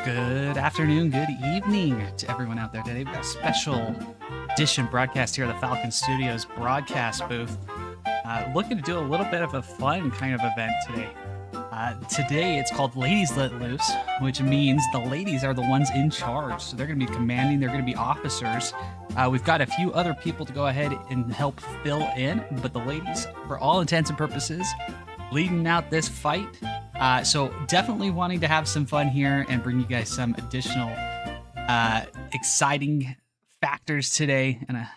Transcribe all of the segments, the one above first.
Good afternoon, good evening to everyone out there today. We've got a special edition broadcast here at the Falcon Studios broadcast booth. Looking to do a little bit of a fun kind of event today. Today it's called Ladies Let Loose, which means the ladies are the ones in charge. So they're going to be commanding, they're going to be officers. We've got a few other people to go ahead and help fill in, but the ladies, for all intents and purposes, leading out this fight. So definitely wanting to have some fun here and bring you guys some additional exciting factors today. And I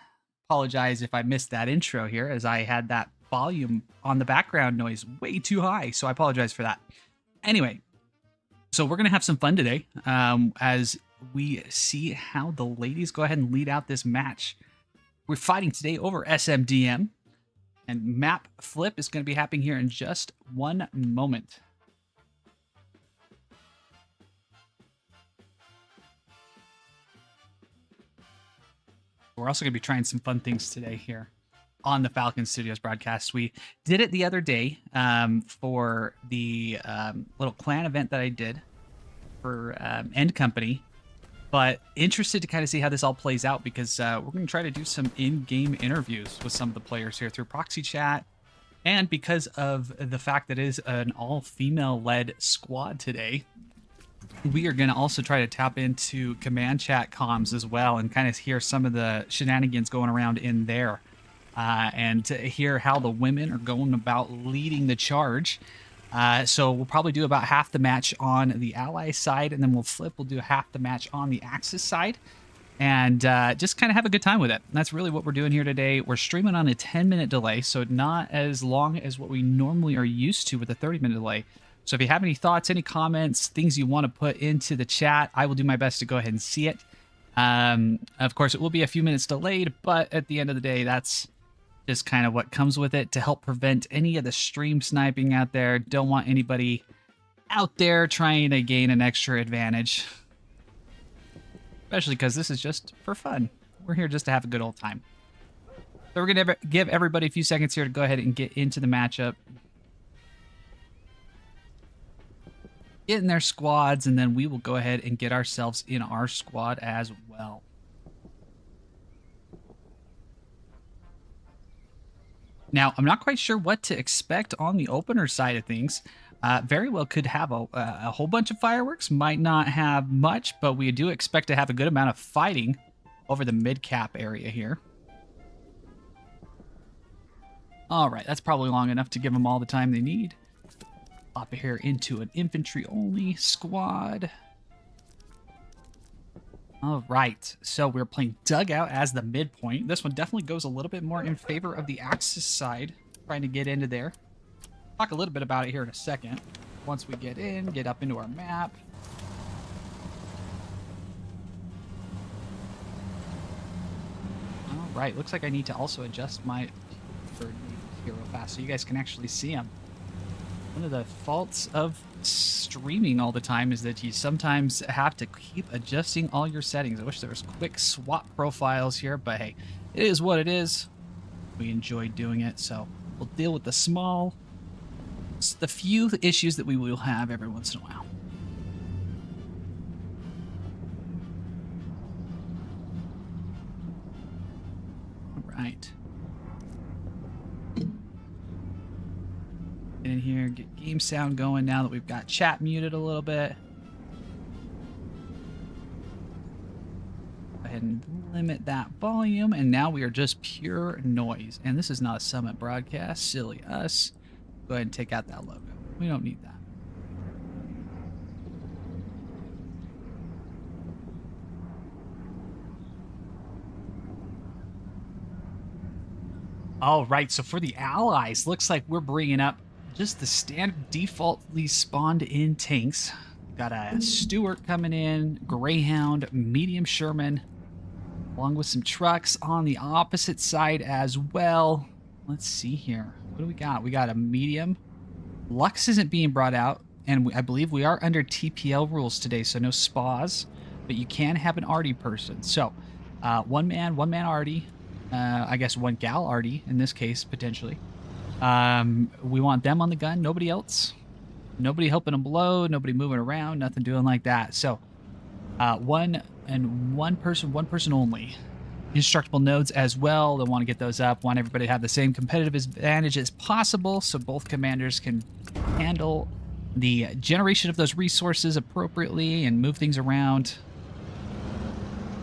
apologize if I missed that intro here, as I had that volume on the background noise way too high. So I apologize for that. Anyway, so we're going to have some fun today as we see how the ladies go ahead and lead out this match. We're fighting today over SMDM, and map flip is going to be happening here in just one moment. We're also going to be trying some fun things today here on the Falcon Studios broadcast. We did it the other day for the little clan event that I did for End Company, but interested to kind of see how this all plays out, because we're going to try to do some in-game interviews with some of the players here through proxy chat. And because of the fact that it is an all-female led squad today, we are going to also try to tap into command chat comms as well and kind of hear some of the shenanigans going around in there, and to hear how the women are going about leading the charge. So we'll probably do about half the match on the ally side, and then we'll do half the match on the Axis side. and just kind of have a good time with it. And that's really what we're doing here today. We're streaming on a 10-minute delay, so not as long as what we normally are used to with a 30-minute delay. So if you have any thoughts, any comments, things you want to put into the chat, I will do my best to go ahead and see it. Of course, it will be a few minutes delayed, but at the end of the day, that's just kind of what comes with it to help prevent any of the stream sniping out there. Don't want anybody out there trying to gain an extra advantage. Especially because this is just for fun. We're here just to have a good old time. So we're going to give everybody a few seconds here to go ahead and get into the matchup. Get in their squads, and then we will go ahead and get ourselves in our squad as well. Now, I'm not quite sure what to expect on the opener side of things. Very well could have a whole bunch of fireworks, might not have much, but we do expect to have a good amount of fighting over the mid-cap area here. All right, that's probably long enough to give them all the time they need. Pop it here into an infantry-only squad. All right, so we're playing Dugout as the midpoint. This one definitely goes a little bit more in favor of the Axis side, trying to get into there. Talk a little bit about it here in a second. Once we get in, get up into our map. All right, looks like I need to also adjust my here real fast so you guys can actually see them. One of the faults of streaming all the time is that you sometimes have to keep adjusting all your settings. I wish there was quick swap profiles here, but hey, it is what it is. We enjoy doing it, so we'll deal with the few issues that we will have every once in a while. All right. Get in here, get game sound going now that we've got chat muted a little bit. Go ahead and limit that volume, and now we are just pure noise. And this is not a Summit broadcast, silly us. Go ahead and take out that logo. We don't need that. All right, so for the allies, looks like we're bringing up just the standard defaultly spawned in tanks. Got a Stuart coming in, Greyhound, medium Sherman, along with some trucks on the opposite side as well. Let's see here. What do we got? We got a medium. Lux isn't being brought out, and I believe we are under TPL rules today, so no spas, but you can have an arty person. So one man arty, I guess one gal arty in this case, potentially. We want them on the gun, nobody else. Nobody helping them blow, nobody moving around, nothing doing like that. So one person only. Instructable nodes as well. They want to get those up. Want everybody to have the same competitive advantage as possible so both commanders can handle the generation of those resources appropriately and move things around.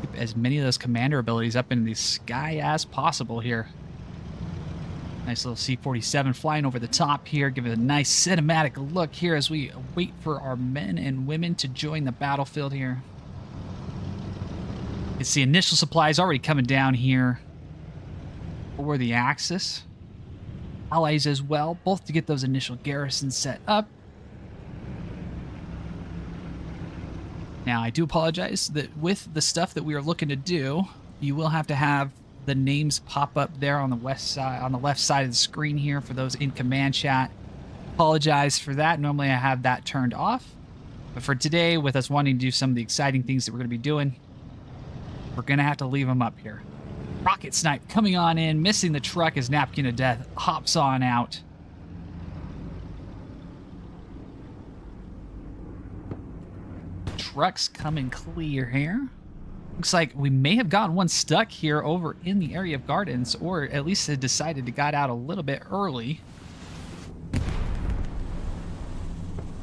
Keep as many of those commander abilities up in the sky as possible here. Nice little C-47 flying over the top here. Give it a nice cinematic look here as we wait for our men and women to join the battlefield here. You can see initial supplies already coming down here for the Axis. Allies as well, both to get those initial garrisons set up. Now, I do apologize that with the stuff that we are looking to do, you will have to have the names pop up there on the west side, on the left side of the screen here for those in command chat. Apologize for that. Normally I have that turned off. But for today, with us wanting to do some of the exciting things that we're going to be doing, we're going to have to leave them up here. Rocket Snipe coming on in, missing the truck as Napkin of Death hops on out. Trucks coming clear here. Looks like we may have gotten one stuck here over in the area of gardens, or at least had decided to get out a little bit early.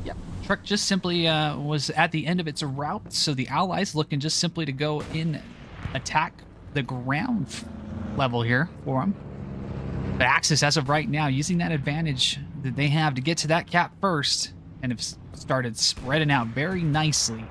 Yep, truck just simply was at the end of its route, so the Allies looking just simply to go in, attack the ground level here for them. But Axis, as of right now, using that advantage that they have to get to that cap first, and have started spreading out very nicely.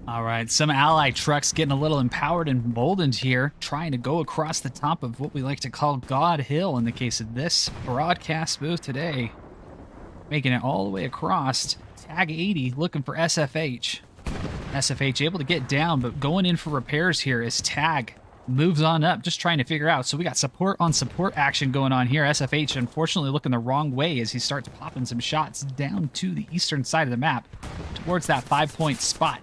All right, some ally trucks getting a little empowered and emboldened here, trying to go across the top of what we like to call God Hill in the case of this broadcast booth today. Making it all the way across. Tag 80 looking for SFH. SFH able to get down, but going in for repairs here as Tag moves on up, just trying to figure out. So we got support on support action going on here. SFH unfortunately looking the wrong way as he starts popping some shots down to the eastern side of the map towards that 5-point spot.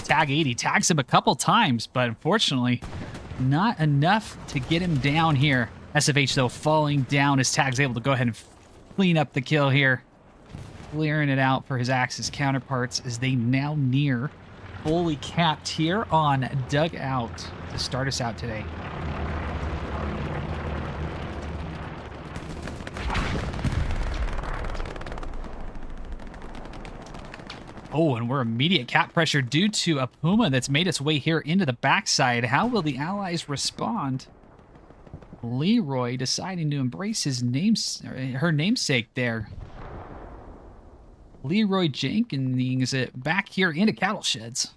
Tag 80 tags him a couple times, but unfortunately not enough to get him down here. SFH though falling down as Tag's able to go ahead and clean up the kill here, clearing it out for his Axis counterparts as they now near fully capped here on Dugout to start us out today. Oh, and we're immediate cap pressure due to a Puma that's made its way here into the backside. How will the allies respond? Leroy deciding to embrace her namesake there. Leroy Jenkins it back here into cattle sheds.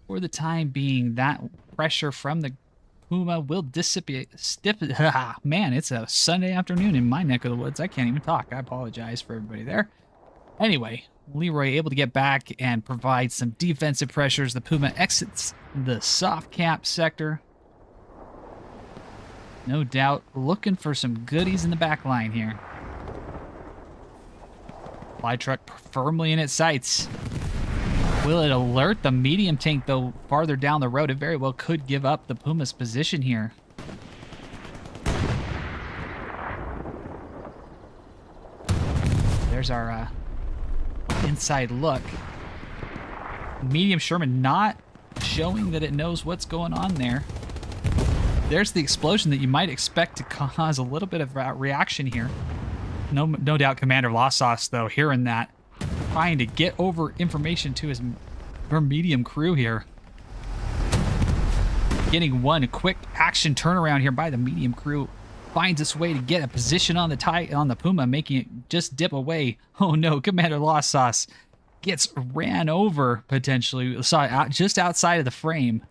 For the time being, that pressure from the Puma will dissipate. Man, it's a Sunday afternoon in my neck of the woods. I can't even talk. I apologize for everybody there. Anyway, Leroy able to get back and provide some defensive pressures. The Puma exits the soft cap sector. No doubt looking for some goodies in the back line here. Fly truck firmly in its sights. Will it alert the medium tank, though, farther down the road? It very well could give up the Puma's position here. There's our inside look. Medium Sherman not showing that it knows what's going on there. There's the explosion that you might expect to cause a little bit of reaction here. No doubt Commander Lossos, though, hearing that, trying to get over information to her medium crew here. Getting one quick action turnaround here by the medium crew. Finds its way to get a position on the Puma, making it just dip away. Oh no, Commander Lossos gets ran over, potentially. Saw it just outside of the frame.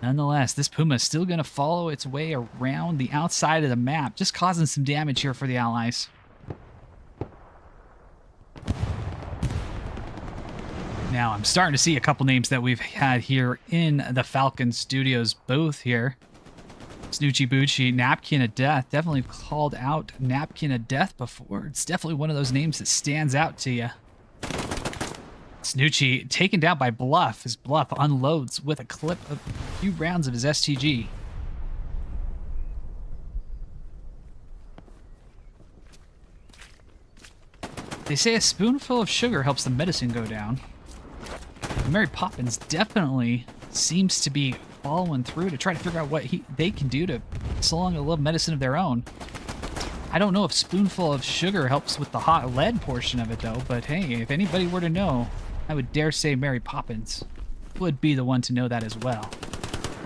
Nonetheless, this Puma is still going to follow its way around the outside of the map, just causing some damage here for the Allies. Now, I'm starting to see a couple names that we've had here in the Falcon Studios booth here. Snoochie Boochie, Napkin of Death. Definitely called out Napkin of Death before. It's definitely one of those names that stands out to you. Snoochie taken down by Bluff as Bluff unloads with a clip of a few rounds of his STG. They say a spoonful of sugar helps the medicine go down. Mary Poppins definitely seems to be following through to try to figure out what they can do to pass along a little medicine of their own. I don't know if spoonful of sugar helps with the hot lead portion of it, though, but hey, if anybody were to know, I would dare say Mary Poppins would be the one to know that as well.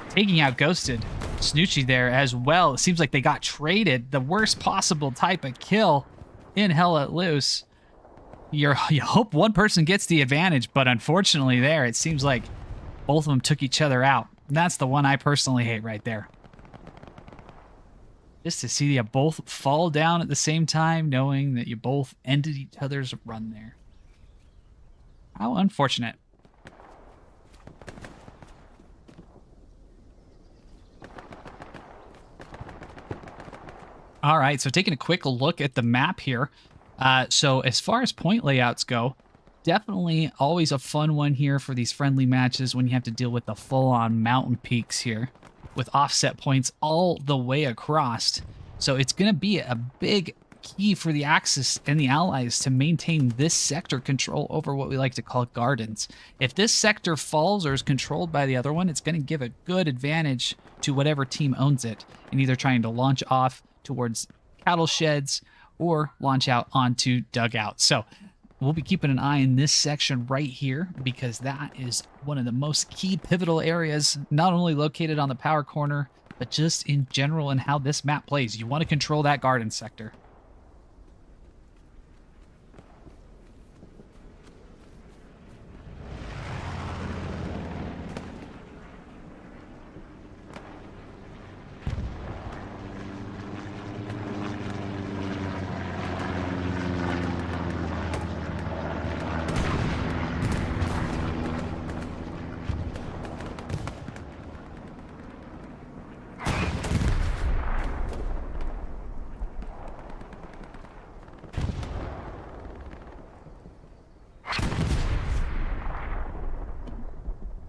Taking out Ghosted. Snoochie there as well. It seems like they got traded. The worst possible type of kill in Hell Let Loose. You hope one person gets the advantage, but unfortunately there, it seems like both of them took each other out. And that's the one I personally hate right there. Just to see you both fall down at the same time, knowing that you both ended each other's run there. How unfortunate. All right, so taking a quick look at the map here. So as far as point layouts go, definitely always a fun one here for these friendly matches when you have to deal with the full-on mountain peaks here with offset points all the way across. So it's going to be a big key for the Axis and the Allies to maintain this sector control over what we like to call gardens. If this sector falls or is controlled by the other one, it's going to give a good advantage to whatever team owns it in either trying to launch off towards cattle sheds or launch out onto dugouts. So we'll be keeping an eye in this section right here because that is one of the most key pivotal areas, not only located on the power corner, but just in general in how this map plays. You want to control that garden sector.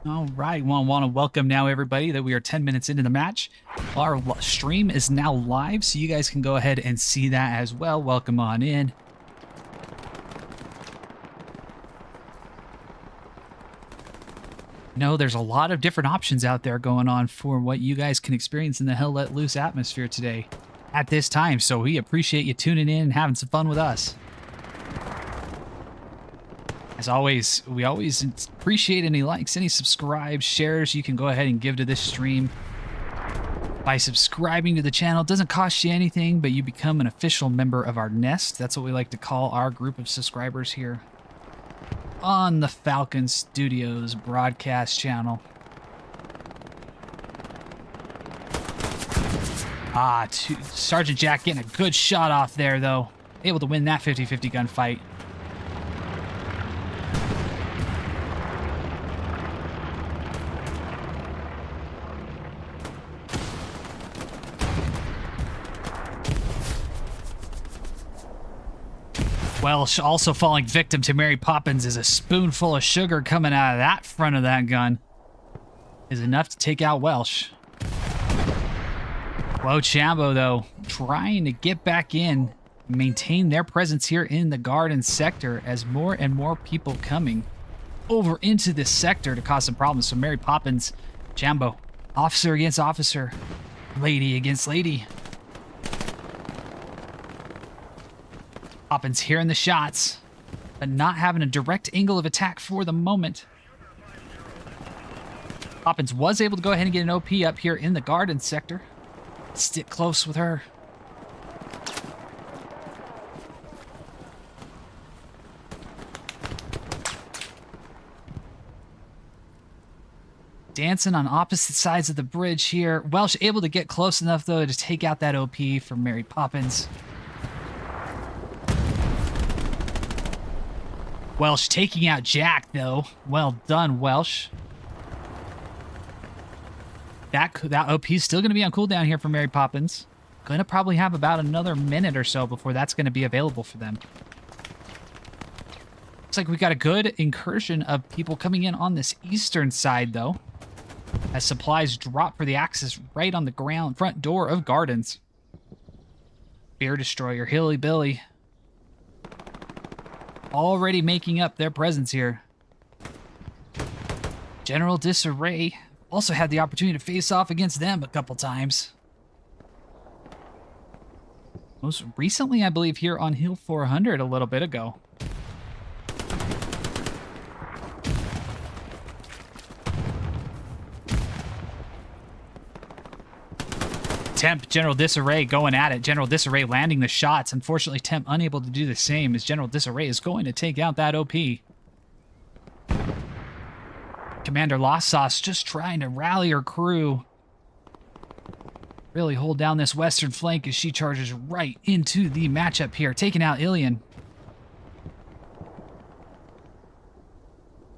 All right. Well, I want to welcome now everybody that we are 10 minutes into the match. Our stream is now live, so you guys can go ahead and see that as well. Welcome on in. No, there's a lot of different options out there going on for what you guys can experience in the Hell Let Loose atmosphere today at this time. So we appreciate you tuning in and having some fun with us. As always, we always appreciate any likes, any subscribes, shares you can go ahead and give to this stream. By subscribing to the channel, it doesn't cost you anything, but you become an official member of our nest. That's what we like to call our group of subscribers here on the Falcon Studios broadcast channel. Sergeant Jack getting a good shot off there, though. Able to win that 50-50 gunfight. Welsh also falling victim to Mary Poppins as a spoonful of sugar coming out of that front of that gun is enough to take out Welsh. Whoa, Chambo, though, trying to get back in, maintain their presence here in the garden sector as more and more people coming over into this sector to cause some problems. So Mary Poppins, Chambo, officer against officer, lady against lady. Poppins hearing the shots, but not having a direct angle of attack for the moment. Poppins was able to go ahead and get an OP up here in the garden sector. Stick close with her. Dancing on opposite sides of the bridge here. Welsh able to get close enough, though, to take out that OP from Mary Poppins. Welsh taking out Jack, though. Well done, Welsh. That OP is still going to be on cooldown here for Mary Poppins. Going to probably have about another minute or so before that's going to be available for them. Looks like we got a good incursion of people coming in on this eastern side, though, as supplies drop for the Axis right on the front door of Gardens. Bear Destroyer, Hilly Billy, already making up their presence here. General Disarray also had the opportunity to face off against them a couple times. Most recently, I believe, here on Hill 400 a little bit ago. Temp, General Disarray going at it. General Disarray landing the shots. Unfortunately, Temp unable to do the same as General Disarray is going to take out that OP. Commander Lost Sauce just trying to rally her crew. Really hold down this western flank as she charges right into the matchup here, taking out Ilian.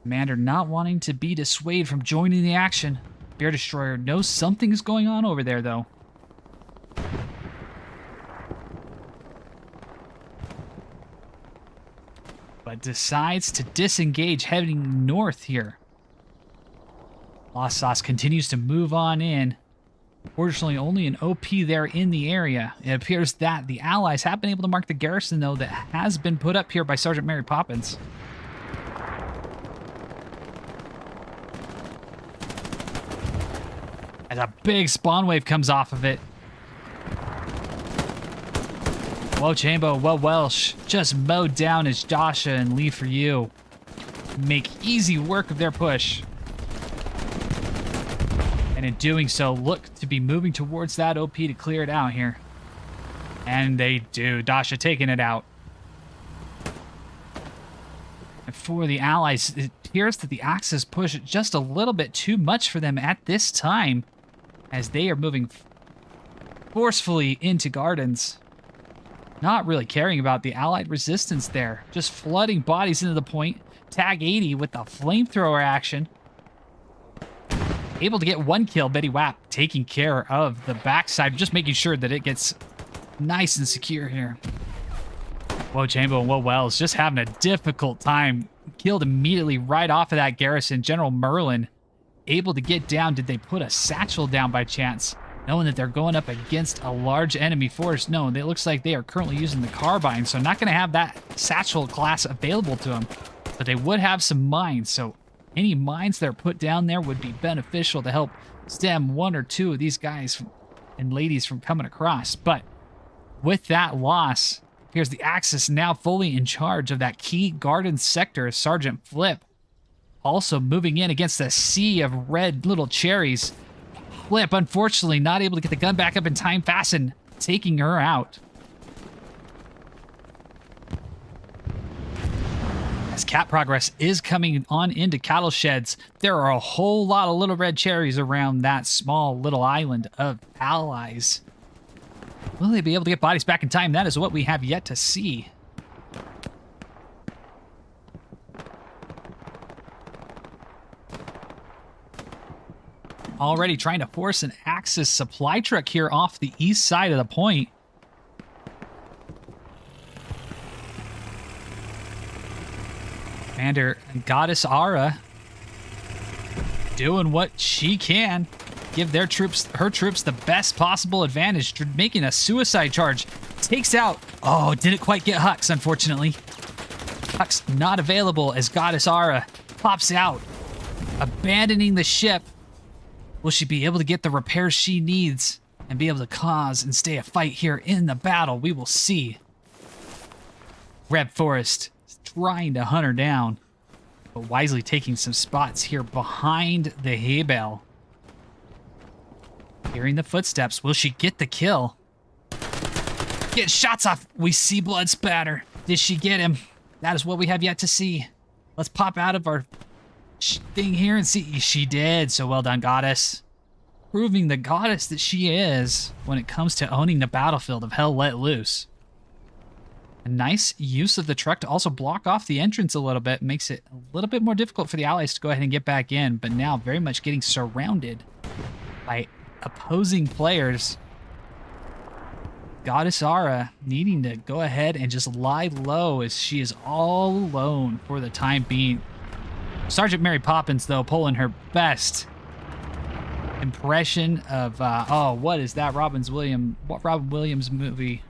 Commander not wanting to be dissuaded from joining the action. Bear Destroyer knows something's going on over there, though. But decides to disengage, heading north here. Lost Sauce continues to move on in. Fortunately, only an OP there in the area. It appears that the Allies have been able to mark the garrison, though, that has been put up here by Sergeant Mary Poppins. As a big spawn wave comes off of it. Whoa, Chambo, whoa, Welsh. Just mowed down as Dasha and Lee for you. Make easy work of their push. And in doing so, look to be moving towards that OP to clear it out here. And they do. Dasha taking it out. And for the Allies, it appears that the Axis push just a little bit too much for them at this time, as they are moving forcefully into Gardens. Not really caring about the Allied resistance there. Just flooding bodies into the point. Tag 80 with the flamethrower action. Able to get one kill. Betty Wap taking care of the backside. Just making sure that it gets nice and secure here. Whoa, Chambo and Whoa Wells just having a difficult time. Killed immediately right off of that garrison. General Merlin able to get down? Did they put a satchel down by chance, knowing that they're going up against a large enemy force? No, it looks like they are currently using the carbine, so not going to have that satchel class available to them. But they would have some mines, so any mines that are put down there would be beneficial to help stem one or two of these guys and ladies from coming across. But with that loss, here's the Axis now fully in charge of that key garden sector. Sergeant Flip also moving in against a sea of red little cherries. Flip, unfortunately, not able to get the gun back up in time. Fasten taking her out. As cat progress is coming on into cattle sheds, there are a whole lot of little red cherries around that small little island of allies. Will they be able to get bodies back in time? That is what we have yet to see. Already trying to force an Axis supply truck here off the east side of the point. Commander Goddess Ara doing what she can. Give her troops the best possible advantage, making a suicide charge. Takes out, oh, didn't quite get Hux, unfortunately. Hux not available as Goddess Ara pops out, abandoning the ship. Will she be able to get the repairs she needs and be able to cause and stay a fight here in the battle? We will see. Red Forest is trying to hunt her down, but wisely taking some spots here behind the hay bale. Hearing the footsteps, will she get the kill? Get shots off. We see blood spatter. Did she get him? That is what we have yet to see. Let's pop out of our thing here and see. She did. So well done, Goddess. Proving the goddess that she is when it comes to owning the battlefield of Hell Let Loose. A nice use of the truck to also block off the entrance a little bit. Makes it a little bit more difficult for the allies to go ahead and get back in. But now very much getting surrounded by opposing players. Goddess Ara needing to go ahead and just lie low as she is all alone for the time being. Sergeant Mary Poppins, though, pulling her best impression of, oh, what is that Robin Williams movie?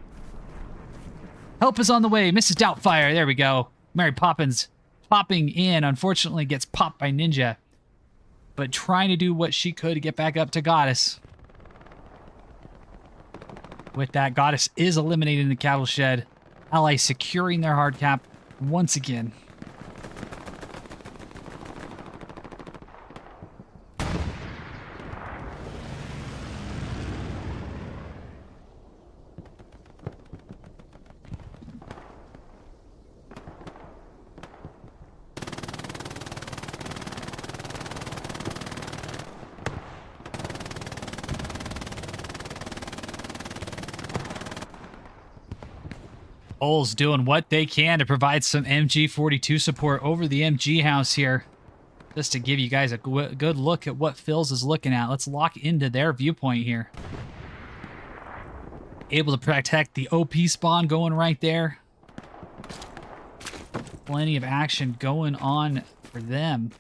Help is on the way, Mrs. Doubtfire. There we go. Mary Poppins popping in. Unfortunately, gets popped by Ninja, but trying to do what she could to get back up to Goddess. With that, Goddess is eliminated in the cattle shed. Allies securing their hard cap once again. Bulls doing what they can to provide some MG42 support over the MG house here. Just to give you guys a good look at what Phils is looking at. Let's lock into their viewpoint here. Able to protect the OP spawn going right there. Plenty of action going on for them.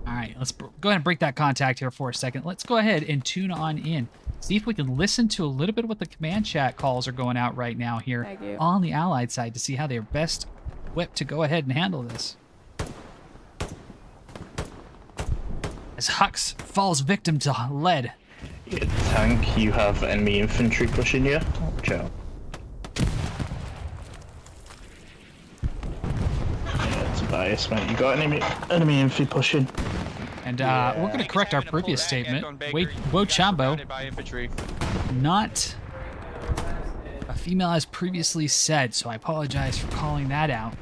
All right, let's go ahead and break that contact here for a second. Let's go ahead and tune on in. See if we can listen to a little bit of what the command chat calls are going out right now here on the Allied side to see how they're best equipped to go ahead and handle this. As Hux falls victim to lead. Tank, you have enemy infantry pushing you. Watch out. Yeah, it's a bias, mate. You got enemy infantry pushing. And we're going to correct our previous statement. Wo Chambo, not a female as previously said, so I apologize for calling that out.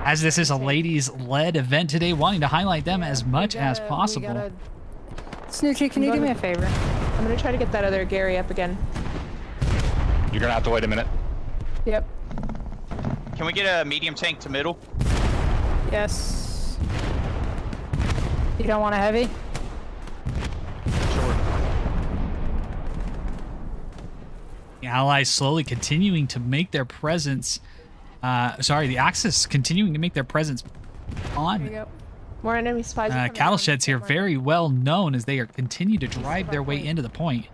As this is a ladies-led event today, wanting to highlight them as much as possible. Snoochie, can you do me a favor? I'm going to try to get that other Gary up again. You're going to have to wait a minute. Yep. Can we get a medium tank to middle? Yes. You don't want a heavy? Sure. The Allies slowly continuing to make their presence. The Axis continuing to make their presence There you on go. More enemy spies. are coming cattle in. sheds here. More. Very well known as they are continue to drive of their our way point. into the point.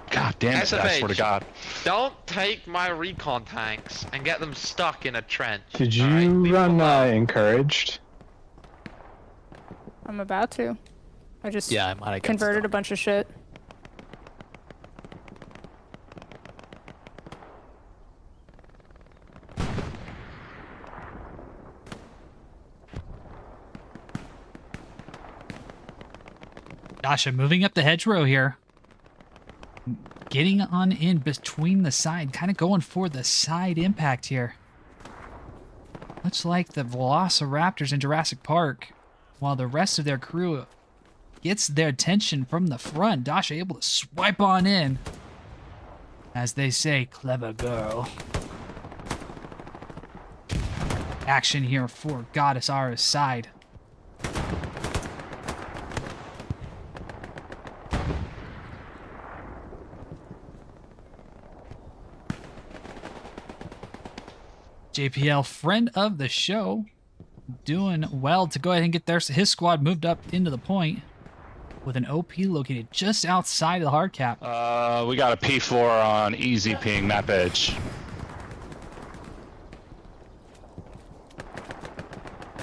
God damn it, I swear to SFH. God. Don't take my recon tanks and get them stuck in a trench. Did you alright? Leave them run alone. encouraged? I'm about to. I just Yeah, I might have converted a bunch of shit. Dasha moving up the hedgerow here. Getting on in between the side, kind of going for the side impact here. Much like the Velociraptors in Jurassic Park, while the rest of their crew gets their attention from the front, Dasha able to swipe on in. As they say, clever girl. Action here for Goddess Ara's side. JPL, friend of the show, doing well to go ahead and get his squad moved up into the point with an OP located just outside of the hard cap. We got a P4 on easy ping map edge.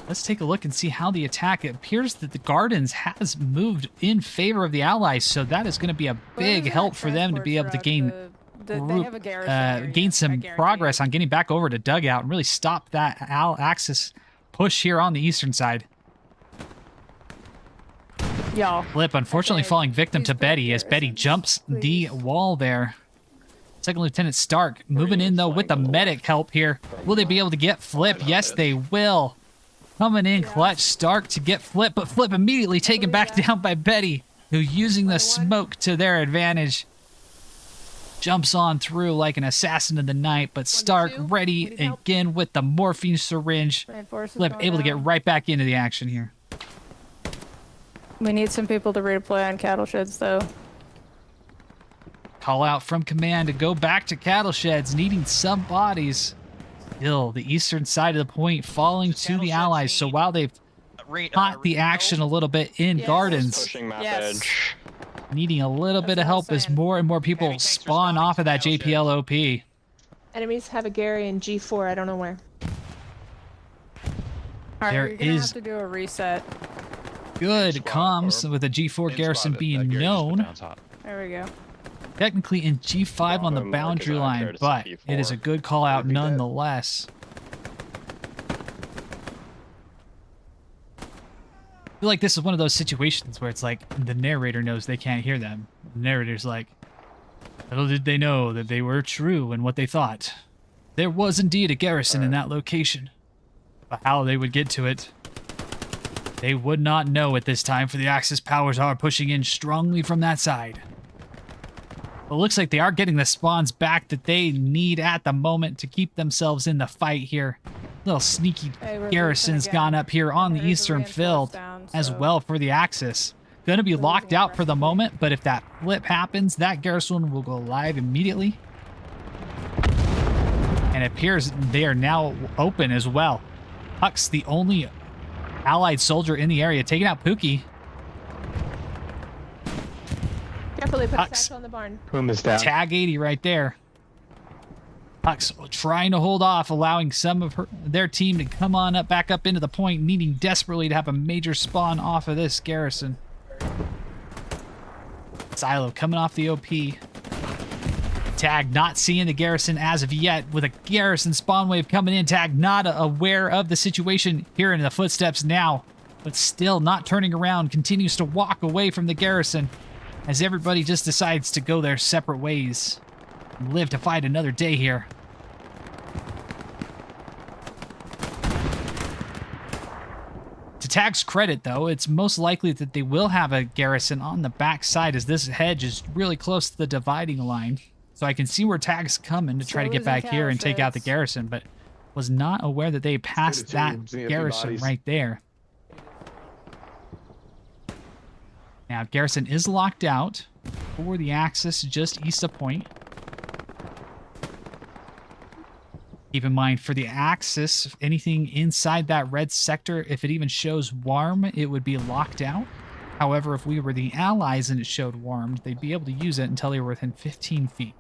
Let's take a look and see how the attack. It appears that the Gardens has moved in favor of the Allies, so that is going to be a big help for them to be able to gain They have a Garrison area, gain I some guarantee progress you. on getting back over to dugout and really stop that Axis push here on the eastern side. Y'all. Flip, unfortunately, Okay, falling victim please to put Betty as Betty Garrisons, jumps the please. wall there. Second Lieutenant Stark moving in, though, with the medic help here. Will they be able to get Flip? Yes, they will. Coming in clutch, Stark to get Flip, but Flip immediately taken back down by Betty, who using the smoke to their advantage. Jumps on through like an assassin of the night, but Stark two. We ready need help. again with the morphine syringe. Reinforcements Flip going able to get down. right back into the action here. We need some people to redeploy on cattle sheds, though. Call out from command to go back to cattle sheds, needing some bodies. Still, the eastern side of the point falling to Cattle the sheds Allies. So need- while they've caught the action a little bit in Yes. Gardens, Pushing map Yes. edge. needing a little bit of That's what help I'm as saying. more and more people Enemy tanks spawn responding off of to that cattle JPL OP. Enemies have a Gary in G4. I don't know where. All right, There you're gonna is- have to do a reset. Good Squad, comms or with a G4 In Garrison squad, being Garrison's known. down top. There we go. Technically in G5 on the Bravo, Mark, boundary is line, accurate, but it's a it is a P4. good call out Repeat that. nonetheless. I feel like this is one of those situations where it's like the narrator knows they can't hear them. The narrator's like, little did they know that they were true in what they thought. There was indeed a garrison in that location. But how they would get to it, they would not know at this time, for the Axis powers are pushing in strongly from that side. Well, it looks like they are getting the spawns back that they need at the moment to keep themselves in the fight here. Little sneaky Hey, we're garrison's losing again. gone up here on the There is a eastern reinforced field down, as so- well for the Axis. Going to be We're locked losing out for the aggressively. moment, but if that flip happens, that garrison will go live immediately. And it appears they are now open as well. Huck's the only allied soldier in the area, taking out Pookie. Carefully put a Hux. satchel on the barn. Boom is down. Tag 80 right there. Huck's trying to hold off, allowing some of their team to come on up, back up into the point, needing desperately to have a major spawn off of this garrison. Silo coming off the OP. Tag not seeing the garrison as of yet, with a garrison spawn wave coming in. Tag not aware of the situation, hearing the footsteps now, but still not turning around, continues to walk away from the garrison as everybody just decides to go their separate ways and live to fight another day here. To Tag's credit, though, it's most likely that they will have a garrison on the backside, as this hedge is really close to the dividing line. So I can see where Tag's coming to try to So get is the back here and take out the sheds. garrison, but was not aware that they passed that see a few garrison bodies. right there. Now, Garrison is locked out for the Axis just east of Point. Keep in mind, for the Axis, if anything inside that red sector, if it even shows warm, it would be locked out. However, if we were the Allies and it showed warm, they'd be able to use it until they were within 15 feet.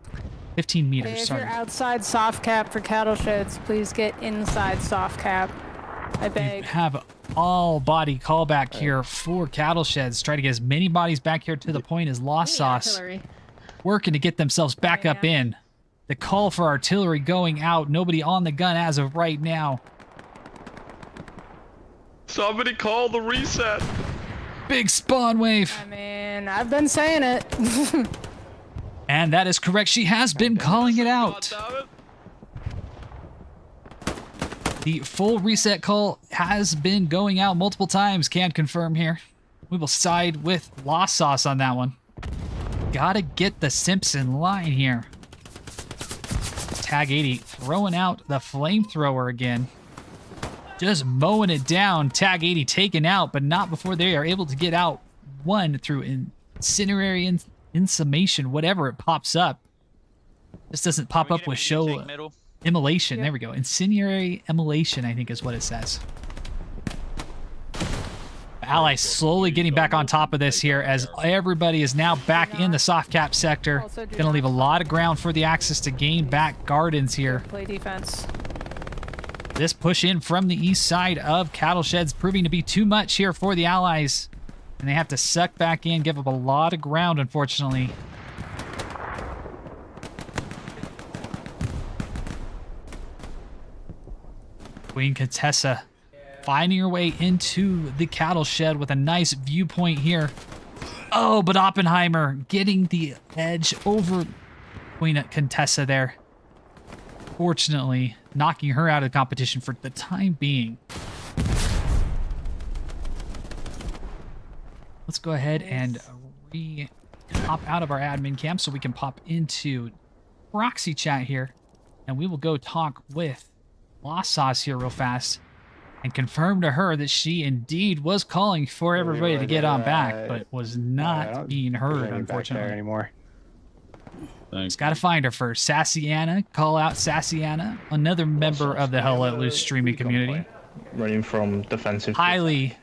15 meters, Hey, if sorry. you're outside soft cap for cattle sheds, please get inside soft cap. I We beg. have all body callback here for cattle sheds. Try to get as many bodies back here to the point as Lost Sauce. Working to get themselves back up in. The call for artillery going out. Nobody on the gun as of right now. Somebody call the reset. Big spawn wave. I mean, I've been saying it. And that is correct. She has been calling it out. God damn it. The full reset call has been going out multiple times. Can confirm here. We will side with Lost Sauce on that one. Gotta get the Simpson line here. Tag 80 throwing out the flamethrower again. Just mowing it down. Tag 80 taken out, but not before they are able to get out one through incinerary insummation, whatever it pops up. This doesn't pop Can we up get a with medium show tank middle? immolation. There we go. Incendiary immolation, I think is what it says. Allies slowly getting back on top of this here as everybody is now back in the soft cap sector. Gonna leave a lot of ground for the Axis to gain back gardens here. Play defense. This push in from the east side of cattle sheds proving to be too much here for the Allies. And they have to suck back in, give up a lot of ground, unfortunately. Queen Contessa finding her way into the cattle shed with a nice viewpoint here. Oh, but Oppenheimer getting the edge over Queen Contessa there. Fortunately, knocking her out of the competition for the time being. Let's go ahead and pop out of our admin camp so we can pop into proxy chat here. And we will go talk with Lost Sauce here real fast and confirm to her that she indeed was calling for everybody to get on back, but was not being heard, unfortunately. Anymore. Just gotta find her first. Sassy Anna, call out Sassy Anna, another member of the Hell Let Loose streaming community. Running from defensive. Highly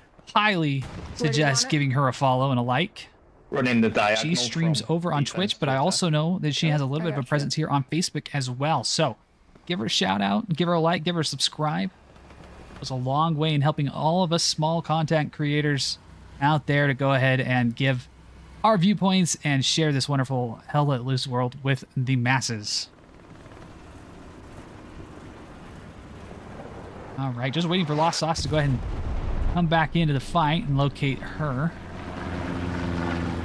suggest giving her a follow and a like. Running the diagonal. She streams from over on defense Twitch, but to I attack. also know that she has a little bit of a presence here on Facebook as well. So give her a shout out, give her a like, give her a subscribe. It goes a long way in helping all of us small content creators out there to go ahead and give our viewpoints and share this wonderful Hell Let Loose world with the masses. All right, just waiting for Lost Sauce to go ahead and come back into the fight and locate her.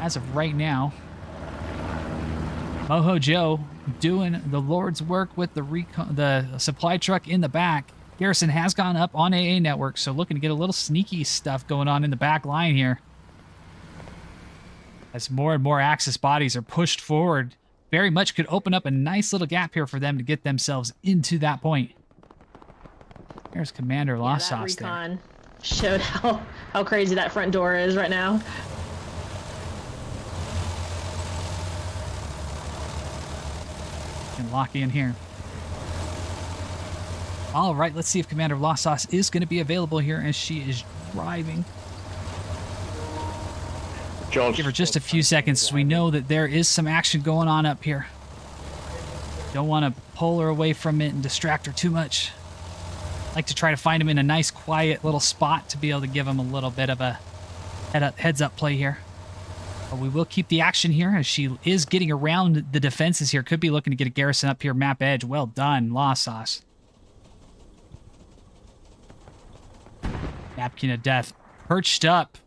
As of right now, Moho Joe doing the Lord's work with the supply truck in the back. Garrison has gone up on AA Network, so looking to get a little sneaky stuff going on in the back line here. As more and more Axis bodies are pushed forward, very much could open up a nice little gap here for them to get themselves into that point. There's Commander Lost that Sauce there. recon showed how crazy that front door is right now. And lock in here. All right, let's see if Commander Lost Sauce is going to be available here as she is driving. George, Give her just a few seconds so we know that there is some action going on up here. Don't want to pull her away from it and distract her too much. Like to try to find him in a nice quiet little spot to be able to give him a little bit of a heads up play here. But we will keep the action here as she is getting around the defenses here. Could be looking to get a Garrison up here, map edge. Well done, Lost Sauce. Napkin of Death perched up.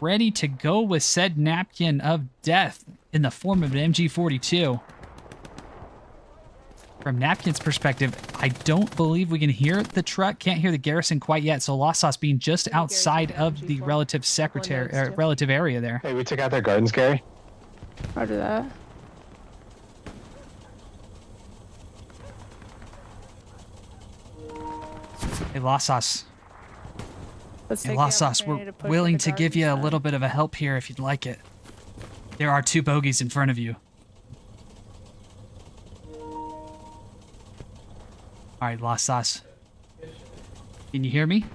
Ready to go with said Napkin of Death in the form of an MG42. From Napkin's perspective, I don't believe we can hear the truck. Can't hear the Garrison quite yet. So Lost Sauce being just outside of the relative relative area there. Hey, we took out their gardens, Gary. Roger that. Hey, Lost Sauce. Let's Hey, take Lost the Sauce, we're opportunity to push willing into to give you a Garden's little bit of a help here if you'd like it. There are 2 bogeys in front of you. Alright, Lost Sauce. Can you hear me?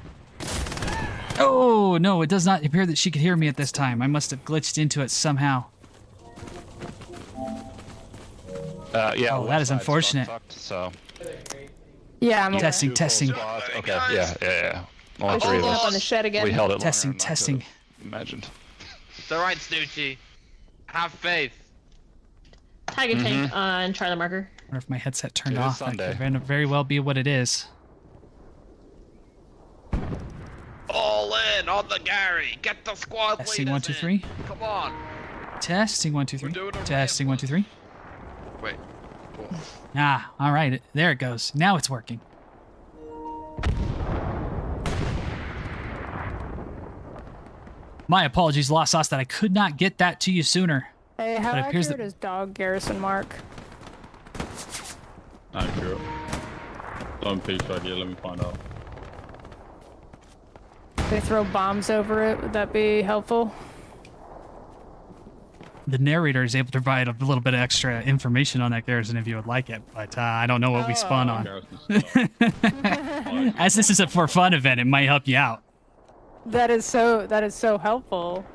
Oh, no, it does not appear that she could hear me at this time. I must have glitched into it somehow. Yeah. Oh, that is unfortunate. Fucked, so. Yeah, I'm Testing, Two full testing. squads. Okay. Yeah. Only I'm 3 of up us. on the shed again. We held it Testing, longer than I testing. could've imagined. It's alright, Snoochie. Have faith. Tiger tank on Charlie marker. I wonder if my headset turned It is off. That Sunday. could very well be what it is. All in on the Gary. Get the squad Testing, leaders 1, 2, in. 3. Come on. Testing, 1, 2, 3. We're doing a Testing, ramp 1, 2, 3. Wait. Cool. Ah, all right. There it goes. Now it's working. My apologies, Lost Sauce, that I could not get that to you sooner. Hey, how But it appears accurate that- is dog Garrison mark? Accurate. Don't peek right here, let me find out. They throw bombs over it. Would that be helpful? The narrator is able to provide a little bit of extra information on that Garrison if you would like it, but I don't know what we spawn on. Garrison's slow. As this is a for fun event, it might help you out. That is so helpful.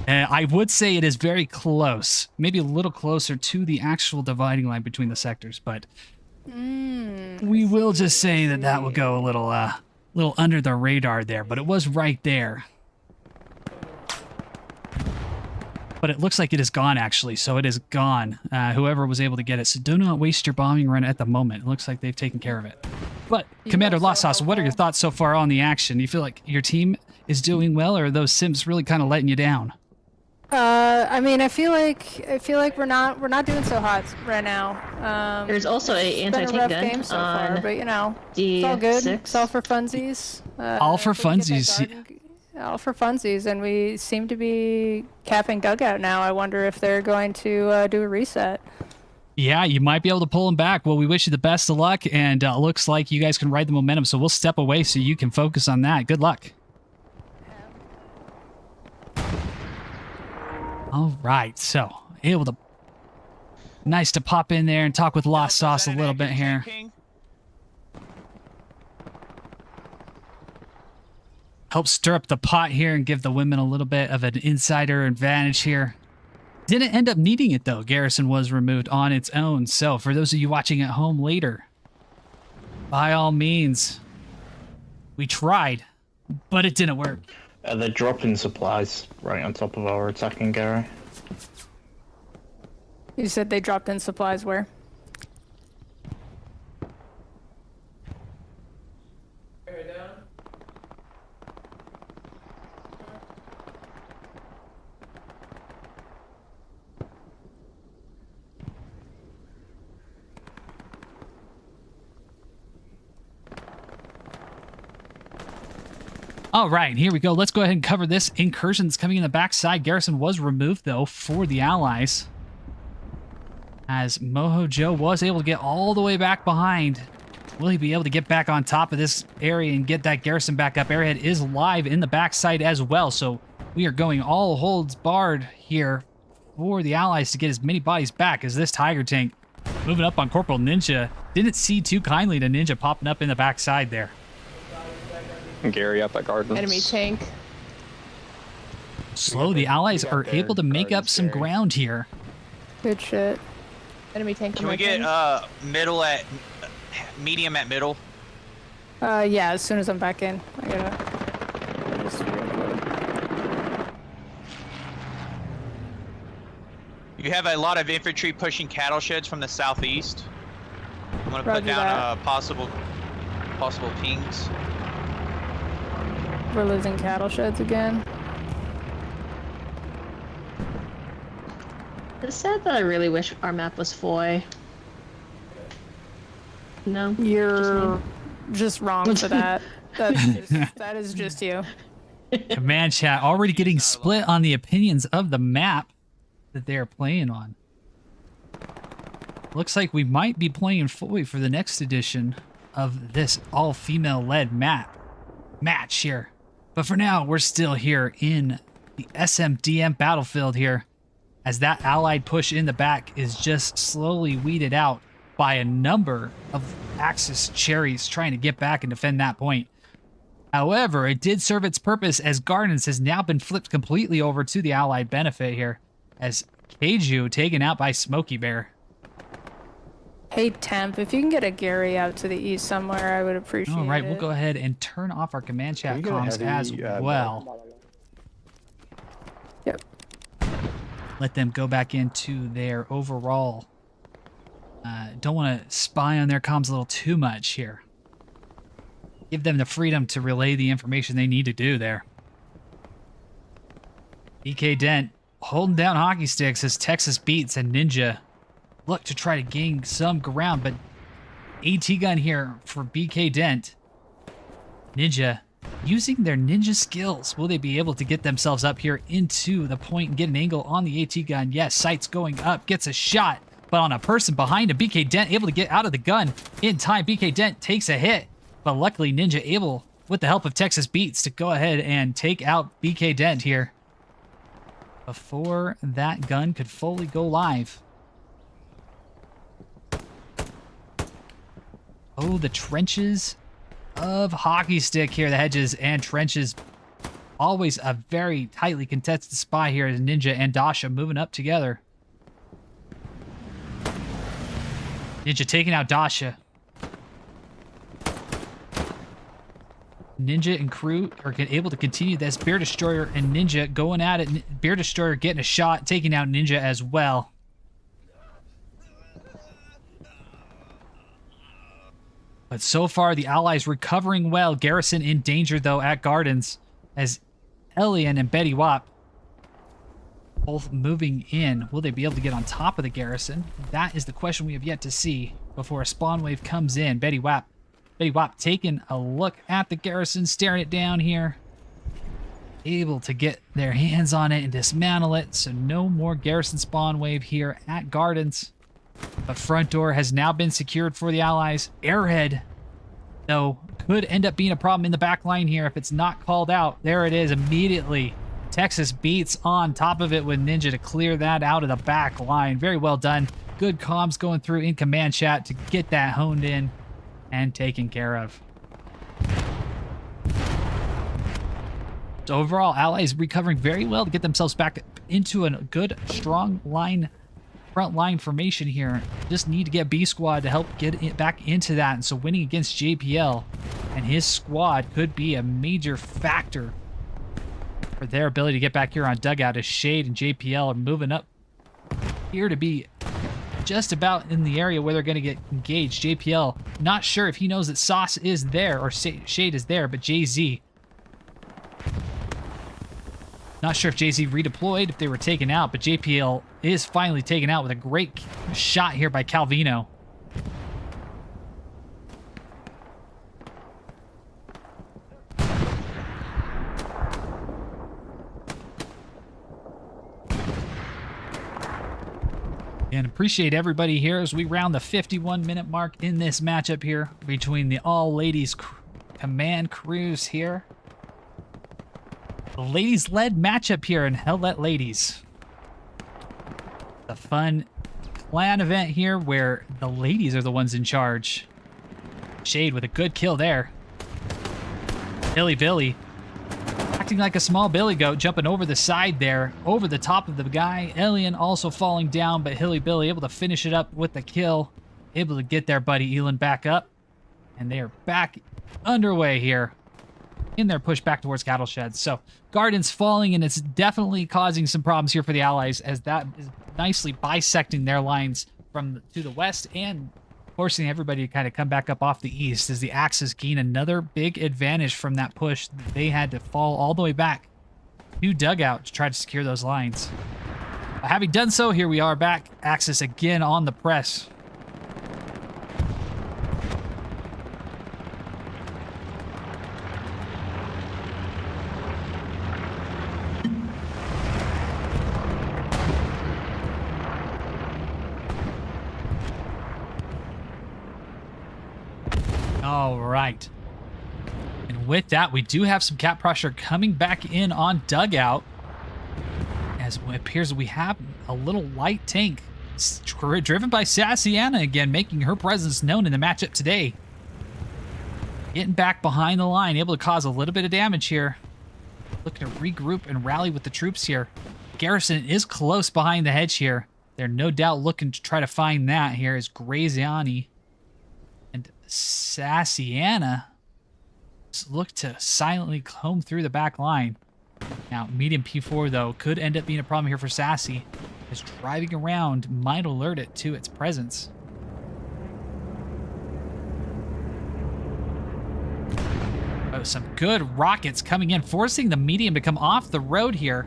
I would say it is very close, maybe a little closer to the actual dividing line between the sectors, but we will just say that that will go a little under the radar there, but it was right there. But it looks like it is gone, actually, so it is gone. Whoever was able to get it. So do not waste your bombing run at the moment. It looks like they've taken care of it. But, Commander so Lost Sauce, what are your helpful. thoughts so far on the action? Do you feel like your team is doing well, or are those sims really kind of letting you down? I mean, I feel like we're not doing so hot right now. There's also a It's been a anti-tank rough gun game so on far, but you know, it's all good. D6. It's all for funsies. All for if we can get that funsies. garden- all for funsies, and we seem to be capping dugout now. I wonder if they're going to do a reset. Yeah, you might be able to pull them back. Well, we wish you the best of luck, and it looks like you guys can ride the momentum, so we'll step away so you can focus on that. Good luck. All right, so able to... Nice to pop in there and talk with Lost Sauce a little bit here. Help stir up the pot here and give the women a little bit of an insider advantage here. Didn't end up needing it, though. Garrison was removed on its own. So for those of you watching at home later, by all means, we tried, but it didn't work. They're dropping supplies right on top of our attacking Gary. You said they dropped in supplies where? All right, here we go. Let's go ahead and cover this. Incursions coming in the backside. Garrison was removed, though, for the Allies. As Moho Joe was able to get all the way back behind. Will he be able to get back on top of this area and get that Garrison back up? Airhead is live in the backside as well, so we are going all holds barred here for the Allies to get as many bodies back as this Tiger tank moving up on Corporal Ninja. Didn't see too kindly to Ninja popping up in the backside there. Gary up at Gardens. Enemy tank. Slow, the Allies are able to make up some ground here. Good shit. Enemy tank. Can we get middle at medium at middle? Yeah, as soon as I'm back in. I gotta just real quick. You have a lot of infantry pushing cattle sheds from the southeast. I'm gonna Roger put down that. possible pings. We're losing cattle sheds again. It's sad that I really wish our map was Foy. No? You're just wrong for that. That is just you. Command chat already getting split on the opinions of the map that they're playing on. Looks like we might be playing Foy for the next edition of this all-female led match here. But for now, we're still here in the SMDM battlefield here, as that allied push in the back is just slowly weeded out by a number of Axis cherries trying to get back and defend that point. However, it did serve its purpose, as Gardens has now been flipped completely over to the allied benefit here, as Keiju taken out by Smokey Bear. Hey, Temp, if you can get a Gary out to the east somewhere, I would appreciate it. All right, we'll go ahead and turn off our command chat comms as well. Yep. Let them go back into their overall. Don't want to spy on their comms a little too much here. Give them the freedom to relay the information they need to do there. BK Dent holding down hockey sticks as Texas Beats and Ninja look to try to gain some ground, but AT gun here for BK Dent. Ninja using their ninja skills. Will they be able to get themselves up here into the point and get an angle on the AT gun? Yes, sights going up, gets a shot, but on a person behind him. BK Dent able to get out of the gun in time. BK Dent takes a hit, but luckily Ninja able, with the help of Texas Beats, to go ahead and take out BK Dent here before that gun could fully go live. Oh, the trenches of hockey stick here. The hedges and trenches. Always a very tightly contested spot here as Ninja and Dasha moving up together. Ninja taking out Dasha. Ninja and crew are able to continue this. Bear Destroyer and Ninja going at it. Bear Destroyer getting a shot, taking out Ninja as well. But so far, the Allies recovering well. Garrison in danger, though, at Gardens, as Elian and Betty Wap both moving in. Will they be able to get on top of the Garrison? That is the question we have yet to see before a spawn wave comes in. Betty Wap taking a look at the Garrison, staring it down here. Able to get their hands on it and dismantle it, so no more Garrison spawn wave here at Gardens. The front door has now been secured for the Allies. Airhead, though, could end up being a problem in the back line here if it's not called out. There it is immediately. Texas Beats on top of it with Ninja to clear that out of the back line. Very well done. Good comms going through in command chat to get that honed in and taken care of. So overall, Allies recovering very well to get themselves back into a good, strong line. Front line formation here. Just need to get B squad to help get it back into that, and so winning against JPL and his squad could be a major factor for their ability to get back here on dugout, as Shade and JPL are moving up here to be just about in the area where they're going to get engaged. JPL not sure if he knows that Sauce is there or Shade is there, but JZ not sure if JZ redeployed, if they were taken out, but JPL is finally taken out with a great shot here by Calvino. And appreciate everybody here as we round the 51-minute mark in this matchup here between the all-ladies command crews here. The ladies-led matchup here in Hell Let Ladies. A fun clan event here where the ladies are the ones in charge. Shade with a good kill there. Billy acting like a small billy goat, jumping over the side there, over the top of the guy. Elian also falling down, but Hilly Billy able to finish it up with the kill. Able to get their buddy Elon back up. And they are back underway here in their push back towards cattle sheds. So Gardens falling, and it's definitely causing some problems here for the Allies, as that is nicely bisecting their lines from to the west and forcing everybody to kind of come back up off the east, as the Axis gain another big advantage from that push. They had to fall all the way back to dugout to try to secure those lines. Having done so, here we are back. Axis again on the press. All right. And with that, we do have some cap pressure coming back in on dugout. As it appears we have a little light tank driven by Sassy Anna again, making her presence known in the matchup today. Getting back behind the line, able to cause a little bit of damage here. Looking to regroup and rally with the troops here. Garrison is close behind the hedge here. They're no doubt looking to try to find that here as Graziani and Sassy Anna look to silently comb through the back line. Now, medium P4, though, could end up being a problem here for Sassy, as driving around might alert it to its presence. Oh, some good rockets coming in, forcing the medium to come off the road here.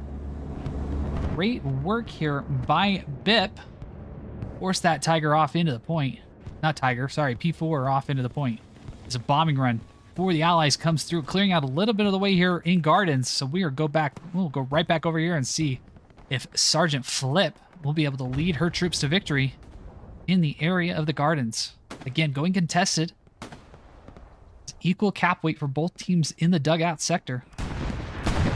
Great work here by BIP. Force that Tiger off into the point. Not Tiger, sorry, P4 off into the point. It's a bombing run for the Allies comes through, clearing out a little bit of the way here in Gardens. So we'll go right back over here and see if Sergeant Flip will be able to lead her troops to victory in the area of the Gardens. Again, going contested. It's equal cap weight for both teams in the dugout sector.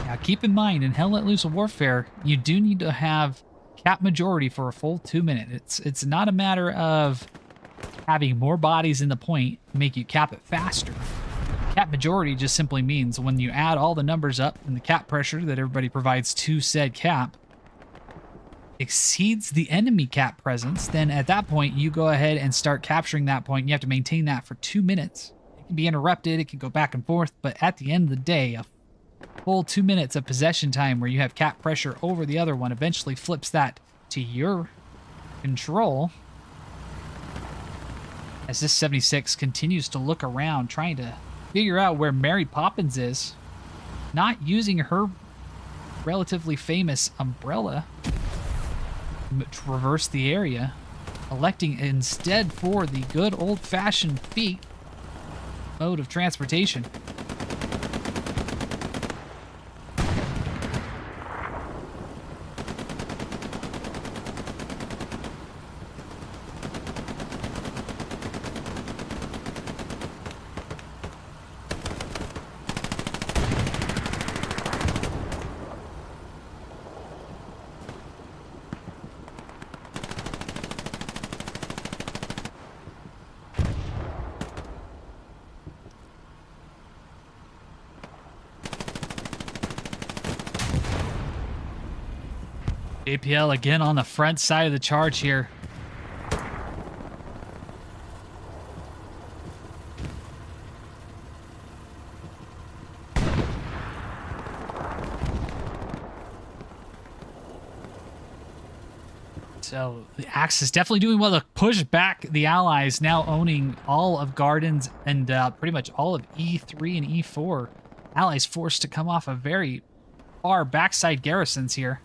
Now keep in mind, in Hell Let Loose Warfare, you do need to have cap majority for a full 2 minutes. It's not a matter of having more bodies in the point make you cap it faster. Cap majority just simply means when you add all the numbers up and the cap pressure that everybody provides to said cap exceeds the enemy cap presence, then at that point you go ahead and start capturing that point. You have to maintain that for 2 minutes. It can be interrupted, it can go back and forth, but at the end of the day, a full 2 minutes of possession time where you have cap pressure over the other one eventually flips that to your control. As this 76 continues to look around, trying to figure out where Mary Poppins is, not using her relatively famous umbrella to traverse the area, electing instead for the good old-fashioned feet mode of transportation. APL again on the front side of the charge here. So the Axis definitely doing well to push back the Allies, now owning all of Gardens and pretty much all of E3 and E4. Allies forced to come off a very far backside garrisons here.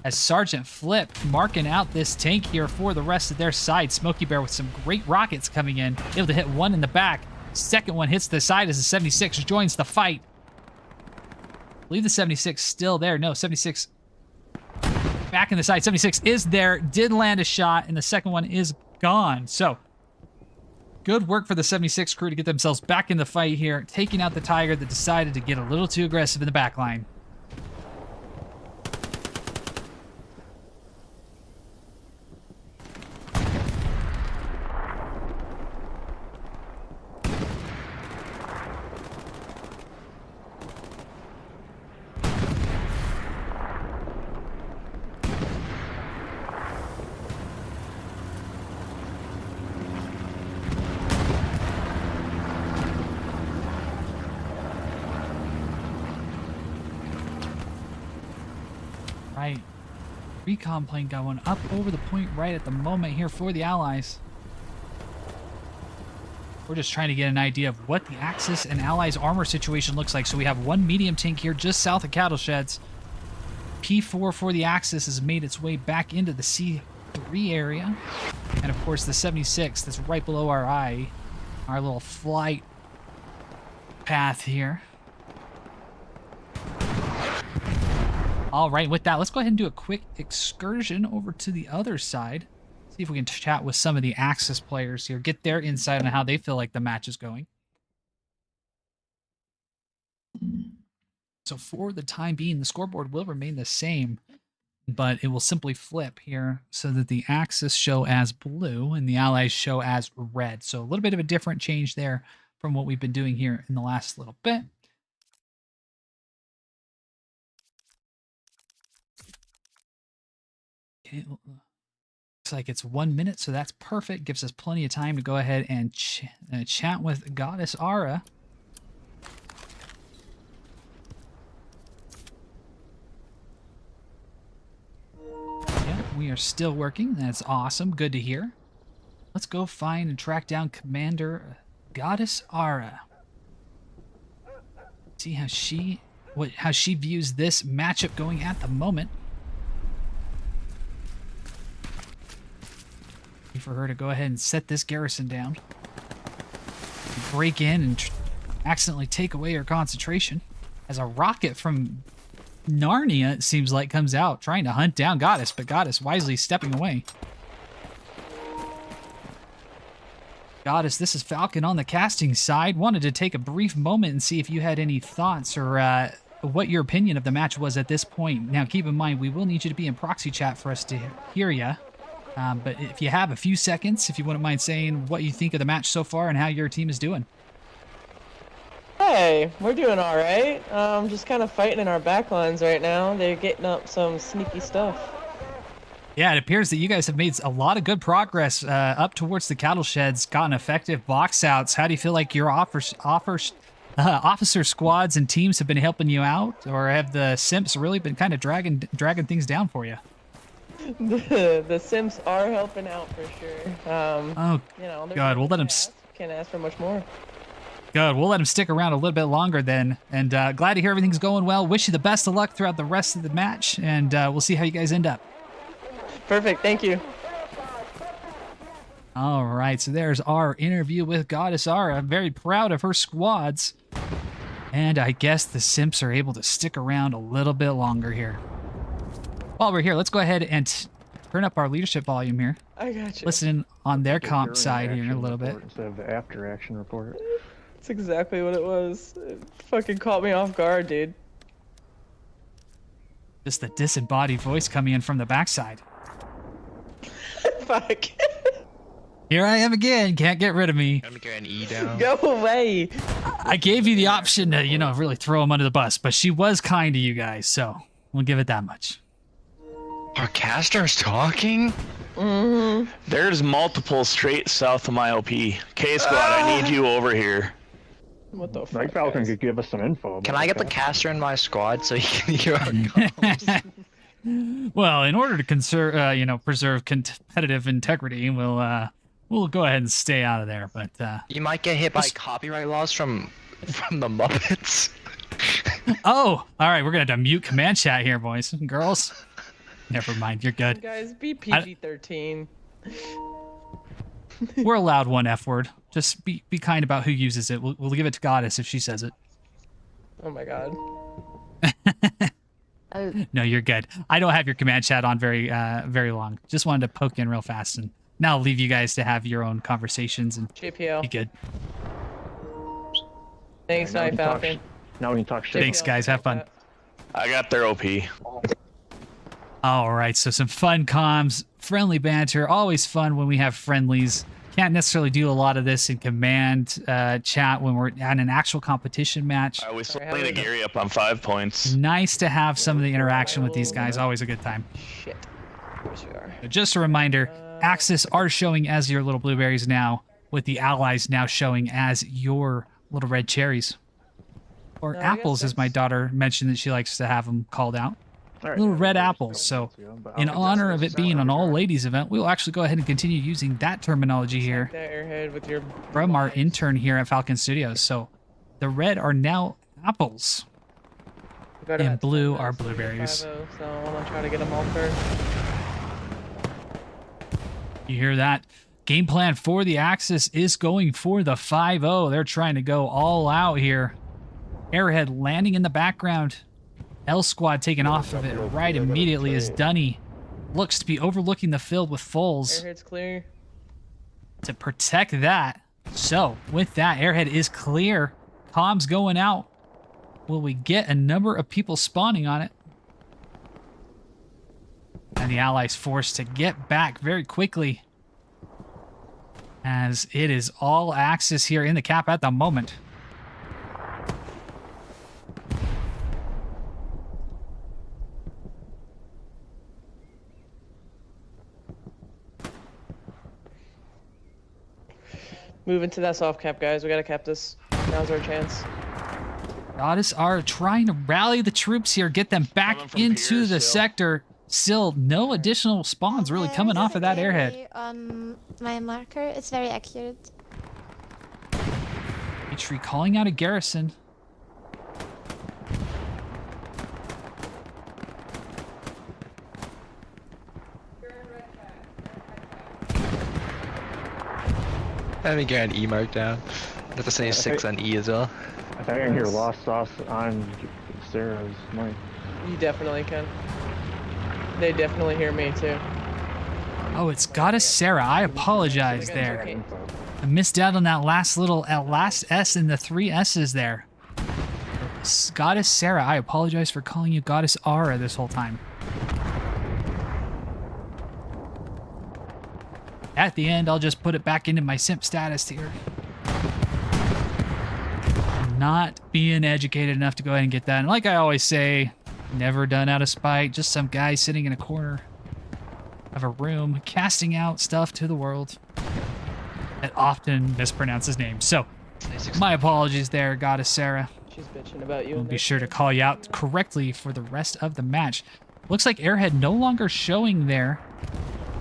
As Sergeant Flip marking out this tank here for the rest of their side. Smokey Bear with some great rockets coming in. Able to hit one in the back. Second one hits the side as the 76 joins the fight. I believe the 76 still there. No, 76 back in the side. 76 is there. Did land a shot, and the second one is gone. So, good work for the 76 crew to get themselves back in the fight here. Taking out the Tiger that decided to get a little too aggressive in the back line. Right. Recon plane going up over the point right at the moment here for the Allies. We're just trying to get an idea of what the Axis and Allies armor situation looks like. So we have one medium tank here just south of Cattle Sheds. P4 for the Axis has made its way back into the C3 area. And of course the 76 that's right below our eye. Our little flight path here. All right, with that, let's go ahead and do a quick excursion over to the other side. See if we can chat with some of the Axis players here, get their insight on how they feel like the match is going. So for the time being, the scoreboard will remain the same, but it will simply flip here so that the Axis show as blue and the Allies show as red. So a little bit of a different change there from what we've been doing here in the last little bit. Okay, looks like it's 1 minute, so that's perfect. Gives us plenty of time to go ahead and chat with Goddess Ara. Yeah, we are still working. That's awesome. Good to hear. Let's go find and track down Commander Goddess Ara. See how she views this matchup going at the moment. For her to go ahead and set this garrison down, break in and accidentally take away her concentration as a rocket from Narnia, it seems like, comes out trying to hunt down Goddess, but Goddess wisely stepping away. Goddess, this is Falcon on the casting side. Wanted to take a brief moment and see if you had any thoughts or what your opinion of the match was at this point. Now keep in mind, we will need you to be in proxy chat for us to hear you. But if you have a few seconds, if you wouldn't mind saying what you think of the match so far and how your team is doing. Hey, we're doing all right. Just kind of fighting in our backlines right now. They're getting up some sneaky stuff. Yeah, it appears that you guys have made a lot of good progress up towards the cattle sheds, gotten effective box outs. How do you feel like your officer squads and teams have been helping you out, or have the simps really been kind of dragging things down for you? The Sims are helping out for sure. Oh, you know, God, we'll let them. Can't ask for much more. Good, we'll let them stick around a little bit longer then. And glad to hear everything's going well. Wish you the best of luck throughout the rest of the match, and we'll see how you guys end up. Perfect, thank you. All right, so there's our interview with Goddess Ara. I'm very proud of her squads. And I guess the simps are able to stick around a little bit longer here. While we're here, let's go ahead and turn up our leadership volume here. I got you. Listen on their comp side here a little bit. Instead of the after action report. That's exactly what it was. It fucking caught me off guard, dude. Just the disembodied voice coming in from the backside. Fuck. Here I am again. Can't get rid of me. Let me get an E down. Go away. I gave you the option to, you know, really throw him under the bus, but she was kind to you guys, so we'll give it that much. Our caster's talking? Mm-hmm. There's multiple straight south of my OP. K squad, I need you over here. What the fuck? Night Falcon could give us some info. Can I get the caster in my squad so he can hear our comms? Well, in order to preserve competitive integrity, we'll go ahead and stay out of there. But You might get hit by copyright laws from the Muppets. oh, all right, we're gonna have to mute command chat here, boys and girls. Never mind, you're good. Guys, be PG-13. We're allowed one F word. Just be kind about who uses it. We'll give it to Goddess if she says it. Oh my god. No, you're good. I don't have your command chat on very long. Just wanted to poke in real fast, and now I'll leave you guys to have your own conversations and JPL. be good. Thanks, Night Falcon. Now we can talk shit. Thanks, guys. Have fun. I got their OP. All right, so some fun comms, friendly banter. Always fun when we have friendlies. Can't necessarily do a lot of this in command chat when we're at an actual competition match. I was playing the Gary up on 5 points. Nice to have some of the interaction with these guys. Always a good time. Shit. Of course we are. Just a reminder, Axis are showing as your little blueberries now, with the allies now showing as your little red cherries. Or No, I apples, guess as my daughter mentioned that she likes to have them called out. Right, Little red apples. So in honor of it being an all-ladies event, we'll actually go ahead and continue using that terminology here That airhead with your from our intern here at Falcon Studios. So the red are now apples. We got and about blue 10 are minutes to get blueberries. 5-0, so I want to try to get them all first. You hear that? Game plan for the Axis is going for the 5-0. They're trying to go all out here. Airhead landing in the background. L Squad taking off of it right immediately as Dunny looks to be overlooking the field with Foles Airhead's clear. to protect that. So with that, Airhead is clear. Comms going out. will we get a number of people spawning on it? And the Allies forced to get back very quickly, as it is all Axis here in the cap at the moment. Move into that soft cap, guys. We gotta cap this. Now's our chance. Goddess are trying to rally the troops here, get them back Coming from into here the still. sector. Still, no additional spawns really coming off of that airhead. On my marker, it's very accurate. Petrie calling out a Garrison. Let me get an E mark down. Got the same 6 on E as well. I think I can hear lost sauce on Sarah's mic. You definitely can. They definitely hear me too. Oh, it's Goddess Sarah. I apologize there. I missed out on that last S in the 3 S's there. Goddess Sarah, I apologize for calling you Goddess Aura this whole time. At the end, I'll just put it back into my simp status here. Not being educated enough to go ahead and get that. And like I always say, never done out of spite. Just some guy sitting in a corner of a room casting out stuff to the world that often mispronounces names. So, my apologies there, Goddess Sarah. She's bitching about you. We'll be sure to call you out correctly for the rest of the match. Looks like Airhead no longer showing there.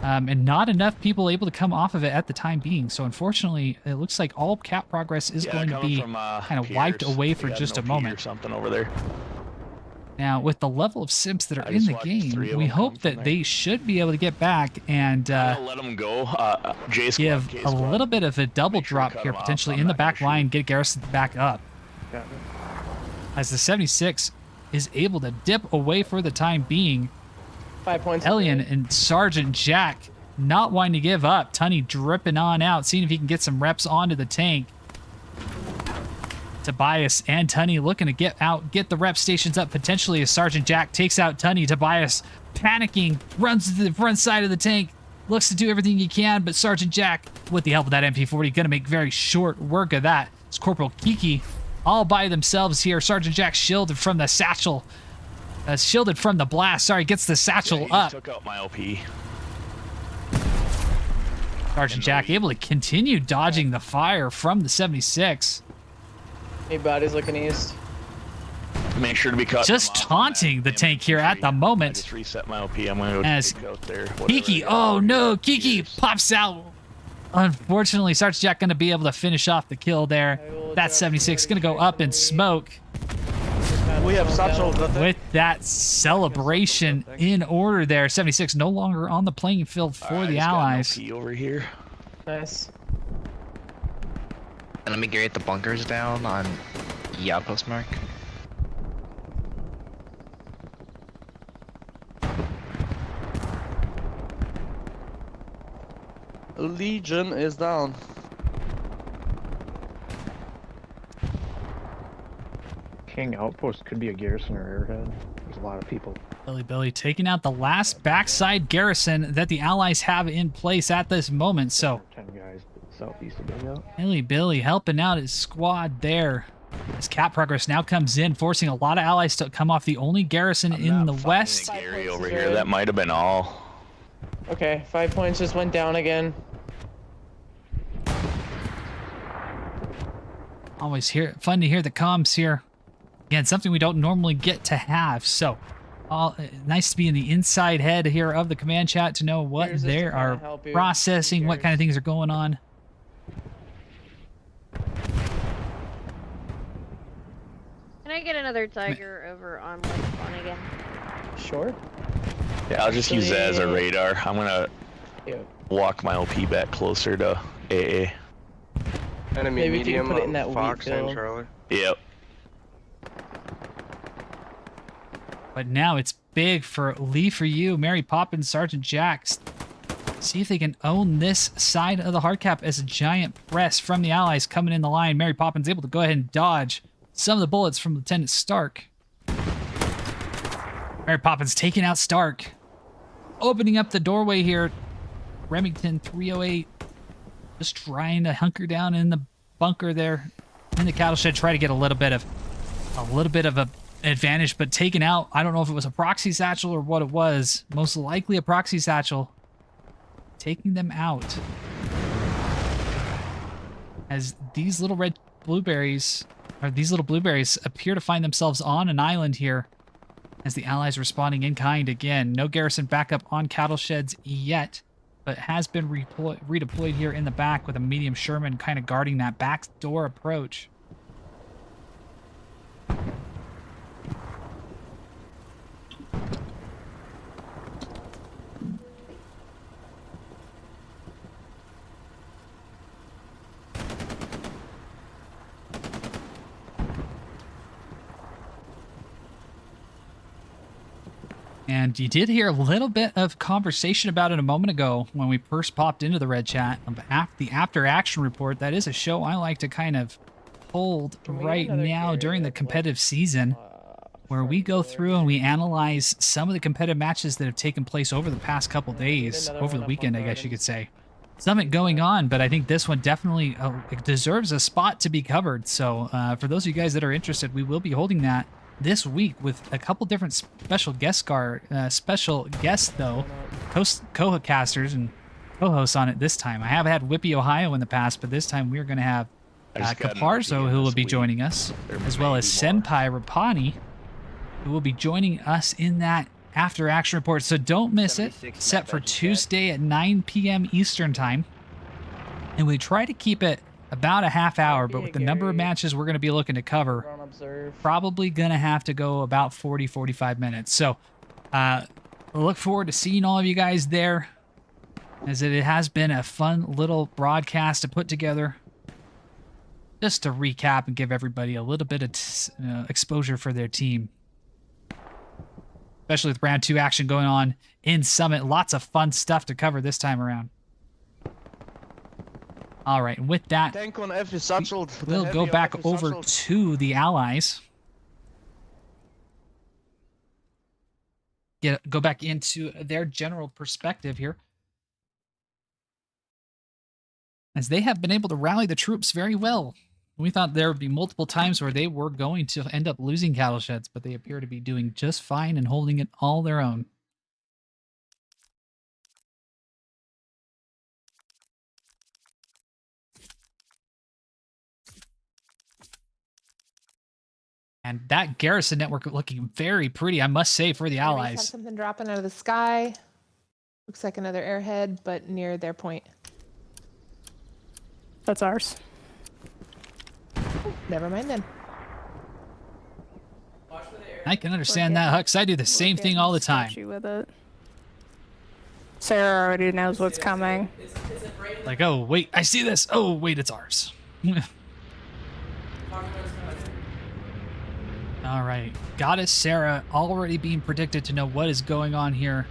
And not enough people able to come off of it at the time being. So unfortunately, it looks like all cap progress is going to be kind of wiped away for just a moment. Or something over there. Now, with the level of simps that are I in just the watched game, 3 of we them hope come from that there. they should be able to get back and I'm gonna let them go. J squad, give K a squad. little bit of a double Make sure to drop cut here them off. potentially I'm in the not gonna back line, get Garrison back up. As the 76 is able to dip away for the time being. 5 points. Elian and Sergeant Jack not wanting to give up. Tunney dripping on out, seeing if he can get some reps onto the tank. Tobias and Tunney looking to get out, get the rep stations up potentially as Sergeant Jack takes out Tunney. Tobias panicking, runs to the front side of the tank, looks to do everything he can, but Sergeant Jack, with the help of that MP40, gonna make very short work of that. It's Corporal Kiki all by themselves here. Sergeant Jack shielded from the satchel. Shielded from the blast. Sorry, gets the satchel Yeah, he up. took out my LP. Sergeant Jack able to continue dodging the fire from the 76. Hey, body's looking east. Make sure to be cut. Just taunting the tank here at the I moment. just reset my LP. I'm gonna go As take out there. Kiki, oh no, Kiki pops out. Unfortunately, Sergeant Jack going to be able to finish off the kill there. That 76 going to go up in smoke. We have satchels. With that celebration in order there. 76 no longer on the playing field for the Allies. LP over here. Nice. And let me get the bunkers down on E outpost mark. Legion is down. King Outpost could be a Garrison or Airhead. There's a lot of people. Billy taking out the last backside garrison that the Allies have in place at this moment. So 10 guys southeast of Dugout. Billy helping out his squad there. As cap progress now comes in, forcing a lot of Allies to come off the only garrison in the west. Gary over here. That might have been all. Okay, 5 points just went down again. Always fun to hear the comms here. Again, something we don't normally get to have. So, nice to be in the inside head here of the command chat to know what Here's they just to kinda are help you. processing, what kind of things are going on. Can I get another tiger over on West Spawn again? Sure. Yeah, I'll just use that as a Actually- radar. I'm gonna Yeah. walk my LP back closer to AA. Enemy Maybe if you can medium put it in that of wheat Fox and field. Charlie. Yep. But now it's big for Lee for you, Mary Poppins, Sergeant Jacks. See if they can own this side of the hard cap as a giant press from the Allies coming in the line. Mary Poppins able to go ahead and dodge some of the bullets from Lieutenant Stark. Mary Poppins taking out Stark. Opening up the doorway here. Remington 308 just trying to hunker down in the bunker there in the cattle shed, try to get a little bit of a advantage, but taken out. I don't know if it was a proxy satchel or what it was. Most likely a proxy satchel. Taking them out. As these little blueberries appear to find themselves on an island here. As the Allies responding in kind again. No Garrison backup on cattle sheds yet, but has been redeployed here in the back with a medium Sherman kind of guarding that back door approach. And you did hear a little bit of conversation about it a moment ago when we first popped into the red chat. The after action report, that is a show I like to kind of hold right now during the competitive season, where we go through and we analyze some of the competitive matches that have taken place over the past couple days, over the weekend, I guess you could say. Something going on, but I think this one definitely deserves a spot to be covered. So for those of you guys that are interested, we will be holding that this week with a couple different special guests though, co-casters and co-hosts on it this time. I have had Whippy Ohio in the past, but this time we're going to have Caparzo, who will be joining us, as well as Senpai Rapani, who will be joining us in that after action report. So don't miss it. Set for Tuesday at 9 p.m. Eastern time. And we try to keep it about a half hour, but with the number of matches we're going to be looking to cover, probably going to have to go about 40-45 minutes. So look forward to seeing all of you guys there, as it has been a fun little broadcast to put together, just to recap and give everybody a little bit of exposure for their team, especially with round 2 action going on in Summit. Lots of fun stuff to cover this time around. All right, and with that, we'll go back over to the Allies. Go back into their general perspective here, as they have been able to rally the troops very well. We thought there would be multiple times where they were going to end up losing cattle sheds, but they appear to be doing just fine and holding it all their own. And that Garrison network looking very pretty, I must say, for the Allies. Have something dropping out of the sky. Looks like another airhead, but near their point. That's ours. Never mind then. I can understand that, Hux. I do the same thing all the time. With it. Sarah already knows what's coming. Like, oh, wait, I see this. Oh, wait, it's ours. All right, Goddess Sarah already being predicted to know what is going on here.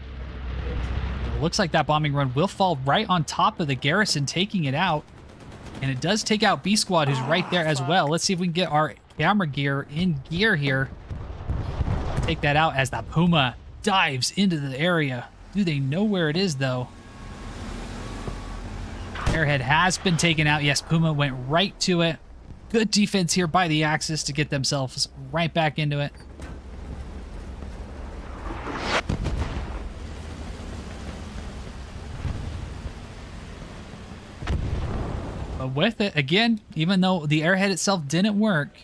It looks like that bombing run will fall right on top of the Garrison, taking it out. And it does take out B Squad, who's right there as well. Let's see if we can get our camera gear in gear here. Take that out as that Puma dives into the area. Do they know where it is, though? Airhead has been taken out. Yes, Puma went right to it. Good defense here by the Axis to get themselves right back into it. But with it, again, even though the airhead itself didn't work,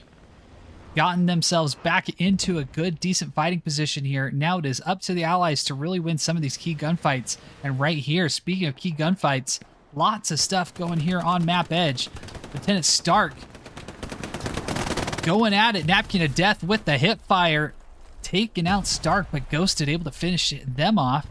gotten themselves back into a good, decent fighting position here. Now it is up to the Allies to really win some of these key gunfights. And right here, speaking of key gunfights, lots of stuff going here on map edge. Lieutenant Stark going at it, napkin of death with the hip fire, taking out Stark, but Ghosted able to finish them off.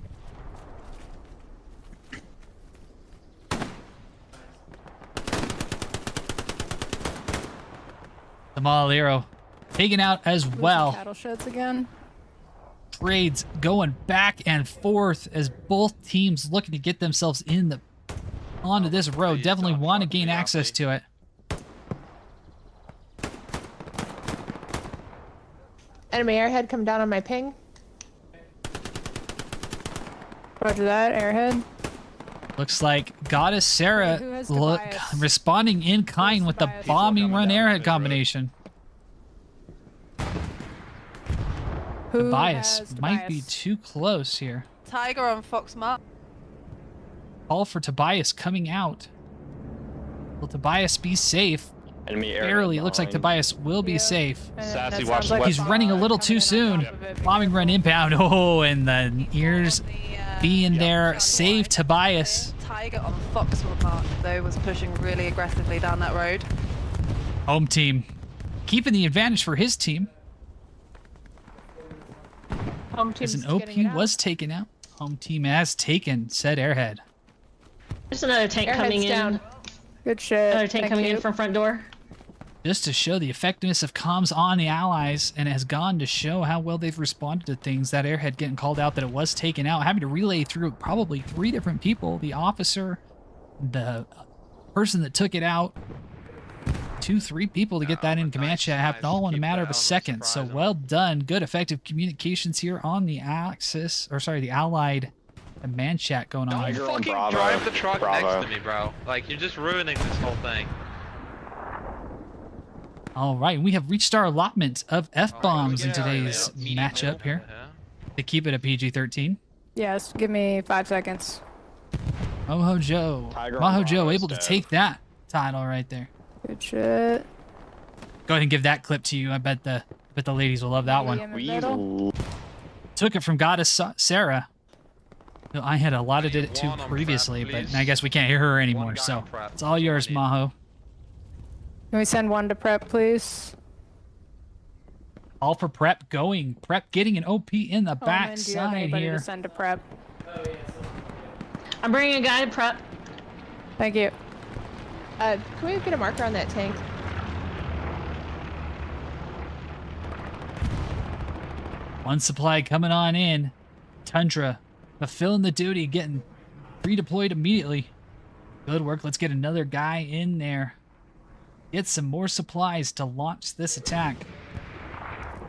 The Malero taken out as well. Cattle sheds again. Trades going back and forth as both teams looking to get themselves in onto this road. Definitely want to gain access to it. Enemy airhead come down on my ping. Roger that, airhead. Looks like Goddess Sarah Who has Tobias? responding in kind with the Tobias? bombing run airhead combination. Who Tobias has might be Tobias? too close here. Tiger on Fox Mark. Call for Tobias coming out. Will Tobias be safe? Enemy air. Barely. It looks like Tobias will be Yeah. safe. And Sassy, that watch sounds the like He's bomb running a little too coming in on soon. top of it. Bombing run inbound. Oh, and the ears being there. Save Tobias. Tiger on Fox Mark though was pushing really aggressively down that road. Home team keeping the advantage for his team. Home As team's an OP getting it out. was taken out. Home team has taken said airhead. There's another tank Airhead's coming in. down. Good shit. Another tank Thank coming you. in from front door. Just to show the effectiveness of comms on the allies, and it has gone to show how well they've responded to things. That airhead getting called out that it was taken out, having to relay through probably 3 different people: the officer, the person that took it out, 2-3 people to get that in command chat. Happened all in a matter of a second. So well done, good effective communications here on the Axis, or sorry, the Allied command chat going on. Tiger on Fucking Bravo. drive the truck Bravo. next to me, bro. Like, you're just ruining this whole thing. All right, we have reached our allotment of F-bombs in Get out of today's there. matchup here Yeah. to keep it a PG-13. Yes, give me 5 seconds. Moho Joe. Tiger on Moho Joe Bravo, able to Steph. take that title right there. Good shit. Go ahead and give that clip to you. I bet the ladies will love that one. Medium and middle. Took it from Goddess Sarah. No, I had allotted it to One on previously, prep, but please. I guess we can't hear her anymore. One guy So on prep. it's all yours, That's all I Maho. Can we send one to prep, please? All for prep going. Prep getting an OP in the Omen, do you have backside anybody here. to send to prep? I'm bringing a guy to prep. Thank you. Can we get a marker on that tank? One supply coming on in. Tundra fulfilling the duty, getting redeployed immediately. Good work. Let's get another guy in there. Get some more supplies to launch this attack.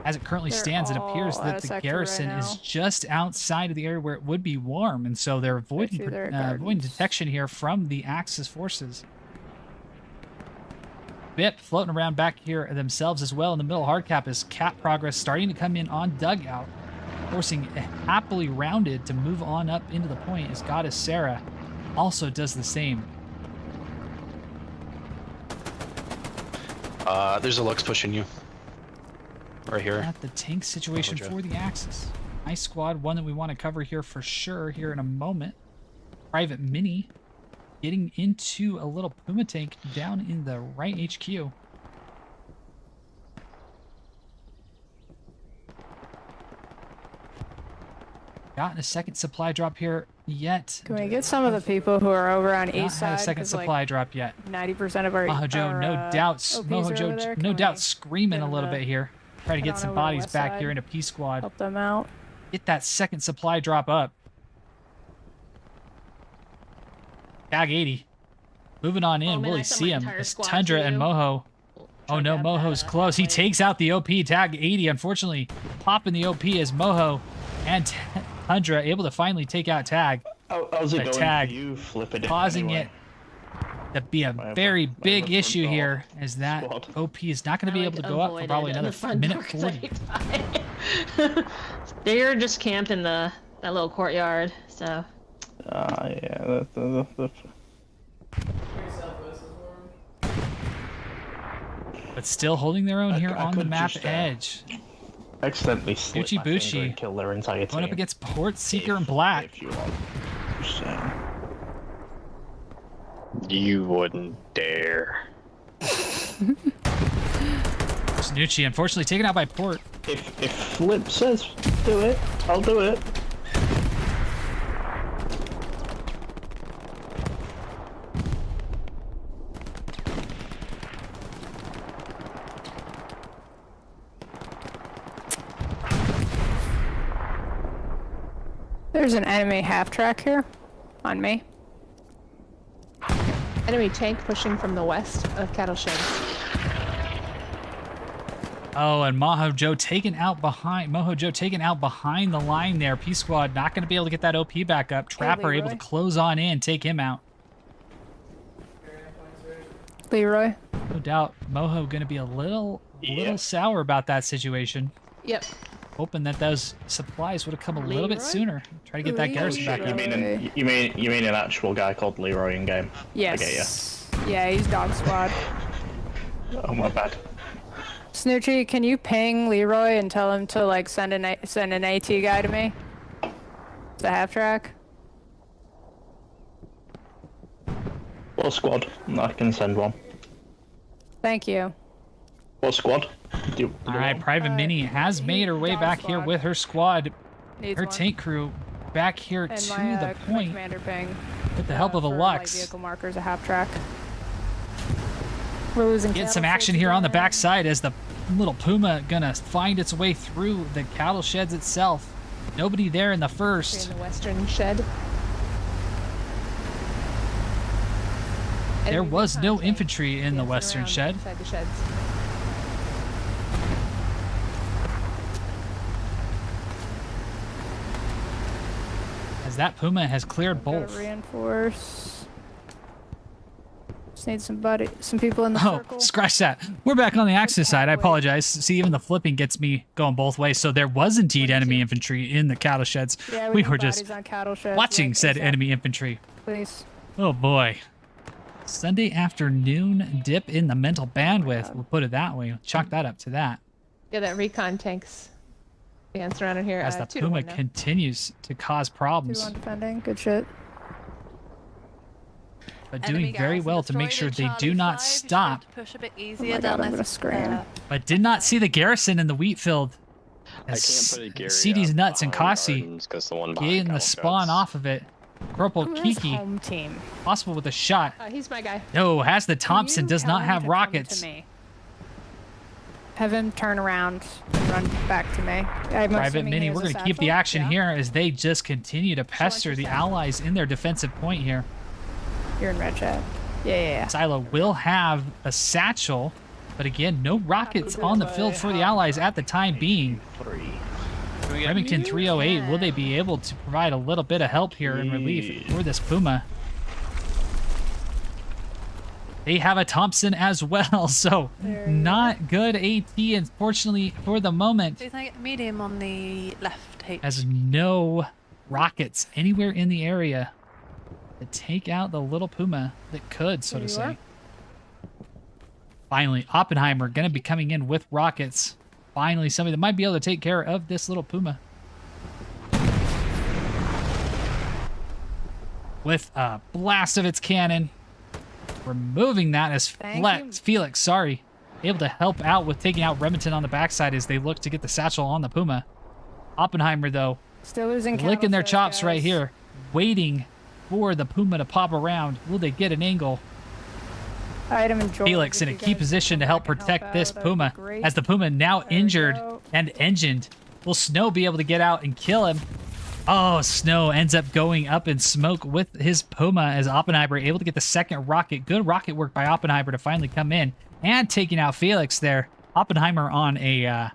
As it currently They're stands, it all appears out that of the sector right garrison is now. just outside of the area where it would be warm, and so they're avoiding, Actually, they're at avoiding gardens. detection here from the Axis forces. BIP floating around back here themselves as well in the middle. Hardcap is cap progress starting to come in on dugout, forcing a happily rounded to move on up into the point as Goddess Sarah also does the same. There's a Lux pushing you. Right here. At the tank situation Joe. for the Axis. Nice squad, one that we want to cover here for sure here in a moment. Private Mini getting into a little Puma tank down in the right HQ. Gotten a second supply drop here yet. Can we get some of the people who are over on Not east had side? a second 'Cause, supply drop yet. 90% of our Moho no doubts. OPs Moho are Joe, over there. no Can doubt we screaming get a him little to bit here. Try to head get on some over to bodies west back side? here in a P squad. help them out? Get that second supply drop up. Tag 80. Moving on in. Oh, man, Will I he sent see my him? entire It's squad Tundra to and you. Moho. Oh no, Try to Moho's have close. He that takes out the OP. Tag 80, unfortunately, popping the OP as Moho and Tundra able to finally take out Tag, How's it The going tag, for you? Flip it causing anyway. it to be a My- very my big front issue door here, as that squad. OP is not going to be able to go up for probably another minute 40. They're just camped in that little courtyard, so. Yeah, that's But still holding their own here I on the could map just, edge. accidentally slip Bucci my finger Bucci and kill their entire team. Going up against Port Seeker and Black. If you want. Just saying. You wouldn't dare. Snucci unfortunately taken out by Port. If Flip says do it, I'll do it. There's an enemy half track here on me. Enemy tank pushing from the west of cattle sheds. Oh, and Mojo Joe taken out behind the line there. P Squad not going to be able to get that OP back up. Trapper able to close on in, take him out. Leroy. No doubt, Mojo going to be a little sour about that situation. Yep. Hoping that those supplies would have come a little bit sooner. Try to get that Garrison back You up. mean an actual guy called Leroy in game? Yes. I get Yeah, he's dog squad. you. Oh, my bad. Snoochie, can you ping Leroy and tell him to like send an AT guy to me? It's a half track. What squad? I can send one. Thank you. What squad? All right, Private Mini has made her way dog back here squad. with her squad, Needs her one. tank crew back here And to my, the point commander ping. with the help of a for Lux. light vehicle markers, a half track. We're losing. Get cattle some action sheds here on the again. backside as the little Puma gonna find its way through the cattle sheds itself. Nobody there in the first. In the western shed. There Enemy was recon no tank infantry in the dancing western around shed. Inside the sheds. As that Puma has cleared Gotta both. reinforce. Just need some people in the Oh, circle. scratch that. We're back on the Axis side. I apologize. See, even the flipping gets me going both ways. So there was indeed enemy infantry in the cattle sheds. Yeah, We need were just bodies on cattle sheds, watching like said ASAP, enemy infantry. Please. Oh boy. Sunday afternoon dip in the mental bandwidth. We'll put it that way. Chalk that up to that. Yeah, that recon tank's dancing around in here. As the 2 to Puma 1 now. continues to cause problems, 2-1 defending. Good shit. but doing very well to make sure they do not stop. Push a bit easier down I'm gonna scream. But did not see the Garrison in the wheat field. I As can't put a Gary CD's up nuts and behind Kasi gardens 'cause the one behind getting the cattle spawn sheds. off of it. Corporal Who is Kiki, home team? possible with a shot. He's my guy. No, has the Can Thompson, you does tell not him have to come rockets. to me? Have him turn around and run back to me. I'm Private assuming he Mini, has we're a going to keep the satchel? action Yeah. here as they just continue to pester the allies in their defensive point here. You're in red chat. Yeah. Silo will have a satchel, but again, no rockets on the field for the allies at the time being. Remington 308, will they be able to provide a little bit of help here in relief for this Puma? They have a Thompson as well, so not good AT, unfortunately, for the moment, Do you think medium on the left? as no rockets anywhere in the area to take out the little Puma that could, so to say. Finally, Oppenheimer going to be coming in with rockets. Finally, somebody that might be able to take care of this little Puma. With a blast of its cannon. Removing that as Felix, able to help out with taking out Remington on the backside as they look to get the satchel on the Puma. Oppenheimer, though, Still losing cattle licking their sheds, chops right guys. here, waiting for the Puma to pop around. Will they get an angle? Item and George, Felix if in a you key guys position to come help back and protect out, this that'd be Puma. great. As the Puma now There we injured go. and engined. Will Snow be able to get out and kill him? Oh, Snow ends up going up in smoke with his Puma as Oppenheimer able to get the second rocket. Good rocket work by Oppenheimer to finally come in and taking out Felix there. Oppenheimer on a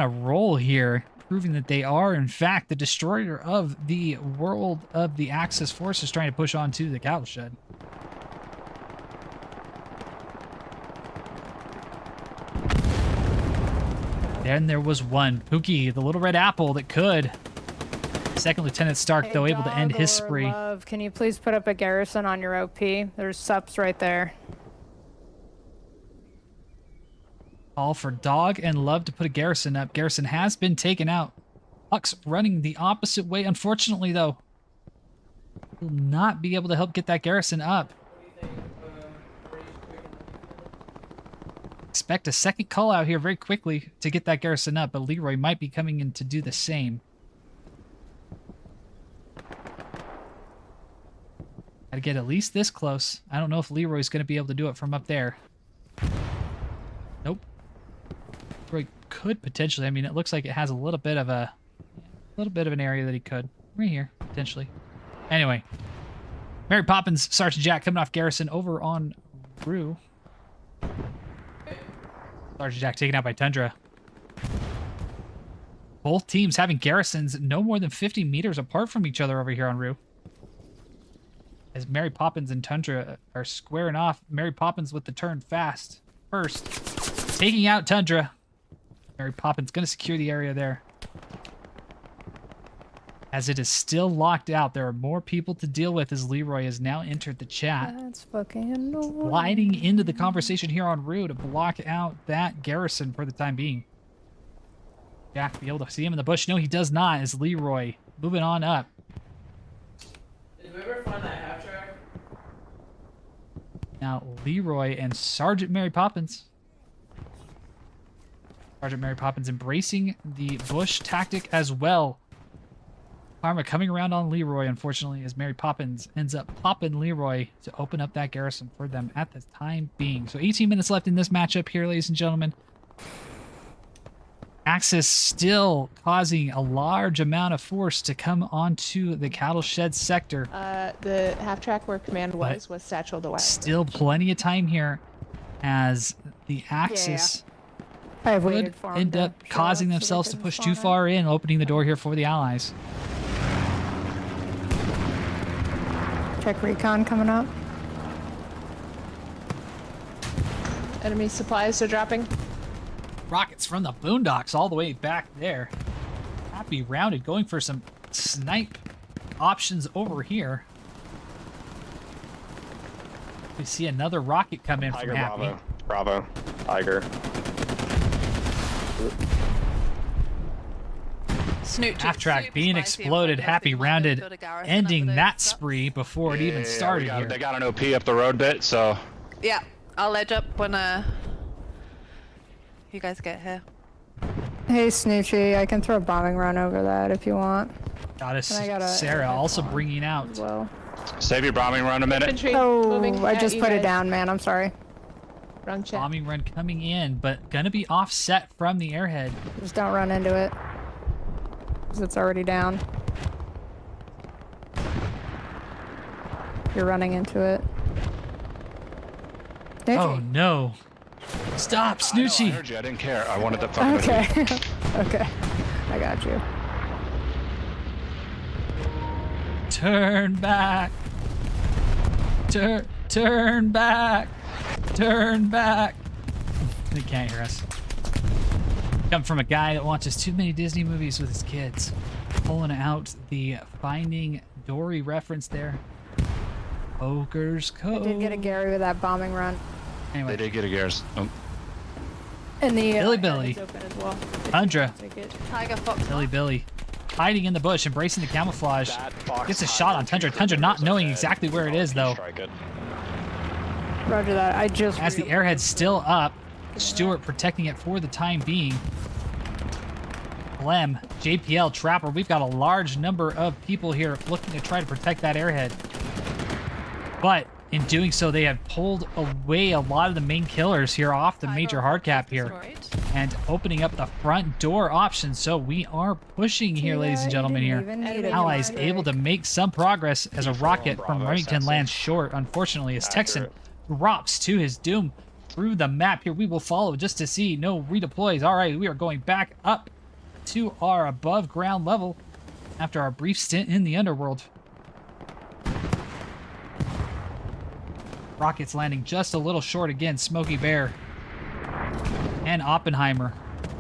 roll here, proving that they are in fact the destroyer of the world of the Axis forces trying to push on to the cattle shed. Then there was one, Pookie, the little red apple that could. Second Lieutenant Stark, Hey, though, able to end Dog his or spree. Love, can you please put up a Garrison on your OP? There's subs right there. Call for Dog and Love to put a Garrison up. Garrison has been taken out. Hux running the opposite way, unfortunately, though. Will not be able to help get that Garrison up. Expect a second call out here very quickly to get that Garrison up, but Leroy might be coming in to do the same. Gotta get at least this close. I don't know if Leroy's going to be able to do it from up there. Nope. Leroy could potentially. I mean, it looks like it has a little bit of an area that he could. Right here, potentially. Anyway. Mary Poppins, Sergeant Jack coming off Garrison over on Rue. Sergeant Jack taken out by Tundra. both teams having garrisons no more than 50 meters apart from each other over here on Rue. As Mary Poppins and Tundra are squaring off. Mary Poppins with the turn fast. First, taking out Tundra. Mary Poppins going to secure the area there. As it is still locked out, there are more people to deal with as Leroy has now entered the chat. That's fucking annoying. Gliding into the conversation here on Rue to block out that garrison for the time being. Jack be able to see him in the bush. No, he does not, as Leroy moving on up. Did we ever find that half track? Now, Leroy and Sergeant Mary Poppins. Sergeant Mary Poppins embracing the bush tactic as well. Karma coming around on Leroy, unfortunately, as Mary Poppins ends up popping Leroy to open up that garrison for them at the time being. So 18 minutes left in this matchup here, ladies and gentlemen. Axis still causing a large amount of force to come onto the cattle shed sector. The half track where command was Satchel the West. Still plenty of time here as the Axis I've could waited for 'em end to up show causing up so they themselves to couldn't push spawn too in. far in, opening the door here for the Allies. Check recon coming up. Enemy supplies are dropping. Rockets from the boondocks all the way back there. Happy rounded, going for some snipe options over here. We see another rocket come in Tiger from Happy. Bravo. Tiger. Half track being exploded. Happy rounded, ending that spree before it even started here. They got an OP up the road bit, so. Yeah, I'll edge up when you guys get here. Hey, Snoochie, I can throw a bombing run over that if you want. Got us. And I got a Sarah also bringing out. as well. Save your bombing run a minute. Infantry Oh, moving I at just you put it guys. down, man. I'm sorry. Wrong chat. Bombing run coming in, but gonna be offset from the airhead. Just don't run into it. Because it's already down. You're running into it. Oh no. Stop, I Snoochie. heard you. I didn't care. I wanted that fucking Okay. Okay. I got you. Turn back. Turn back. Turn back. They can't hear us. Come from a guy that watches too many Disney movies with his kids. Pulling out the Finding Dory reference there. Ogre's I Cove. did get a Gary with that bombing run. Anyway, They did get a Gears. Oh. And the Billy Billy. It's open as well. Tundra. Take it. Tiger Fox. Billy Billy. Hiding in the bush, embracing the camouflage. Gets a shot on Tundra. Tundra not knowing exactly where it is, though. Roger that. I just. As the airhead's still up, Stewart protecting it for the time being. Clem, JPL, Trapper, we've got a large number of people here looking to try to protect that airhead. But in doing so, they have pulled away a lot of the main killers here off the major hard cap here. And opening up the front door option. So we are pushing here, ladies and gentlemen, here. Allies able to make some progress as a rocket from Remington lands short, unfortunately, as Texan drops to his doom through the map here. We will follow just to see no redeploys. All right, we are going back up to our above ground level after our brief stint in the underworld. Rockets landing just a little short again. Smokey Bear and Oppenheimer.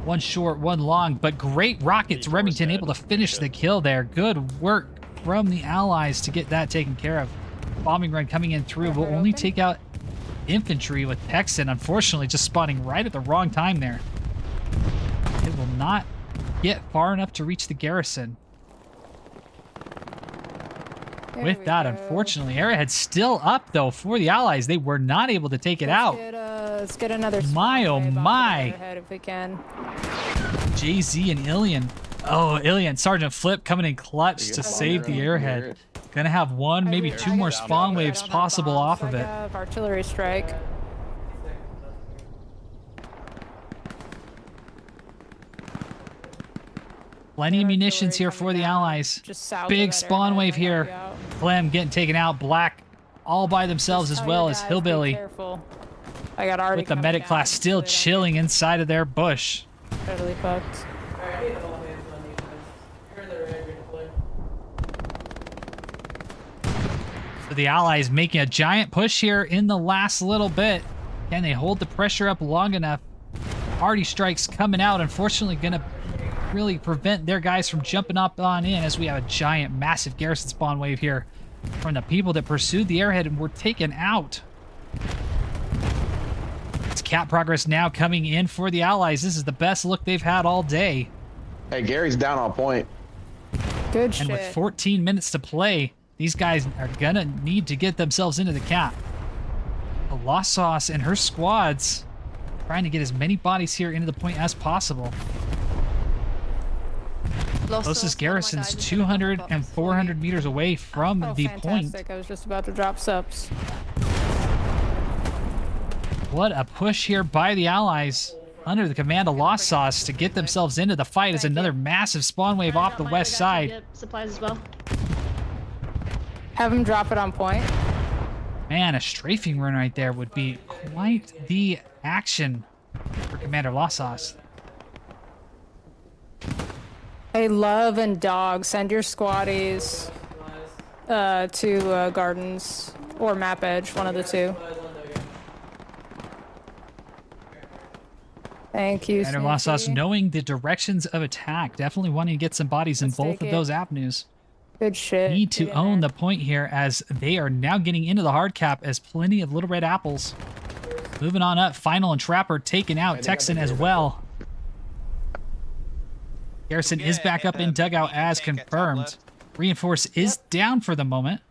One short, one long, but great rockets. Remington able to finish the kill there. Good work from the Allies to get that taken care of. Bombing run coming in through will only take out infantry with Texan, unfortunately just spawning right at the wrong time there. It will not get far enough to reach the garrison. With that, unfortunately, Arrowhead's still up, though, for the Allies. They were not able to take it out. Let's get another. My, oh my. If we can. JZ and Ilian. Oh, Ilian. Sergeant Flip coming in clutch to save the Airhead. Gonna have one, maybe two more spawn waves possible off of it. Artillery strike. Plenty of munitions here for the Allies. Big spawn wave here. Clem getting taken out. Black all by themselves as well as Hillbilly. I got already with the medic class still chilling inside of their bush. Totally fucked. So the Allies making a giant push here in the last little bit. Can they hold the pressure up long enough? Arty strikes coming out, unfortunately gonna really prevent their guys from jumping up on in as we have a giant, massive garrison spawn wave here from the people that pursued the airhead and were taken out. It's cap progress now coming in for the Allies. This is the best look they've had all day. Hey, Gary's down on point. Good shit. And with 14 minutes to play, these guys are gonna need to get themselves into the cap. Lost Sauce and her squads trying to get as many bodies here into the point as possible. Closest Garrison's 200 and 400 meters away from the point. Fantastic. I was just about to drop subs. What a push here by the Allies under the command of Lost Sauce to get themselves into the fight as another massive spawn wave off the west side. Supplies as well. Have him drop it on point. Man, a strafing run right there would be quite the action for Commander Lost Sauce. Hey, Love and Dog, send your squaddies to Gardens or Map Edge, one of the two. Thank you. Commander Lost Sauce knowing the directions of attack, definitely wanting to get some bodies in both of those avenues. Good shit. Need to own the point here as they are now getting into the hard cap as plenty of Little Red Apples. Moving on up, Final and Trapper taken out, Texan as well. Garrison is back up in dugout as confirmed. Reinforce is down for the moment.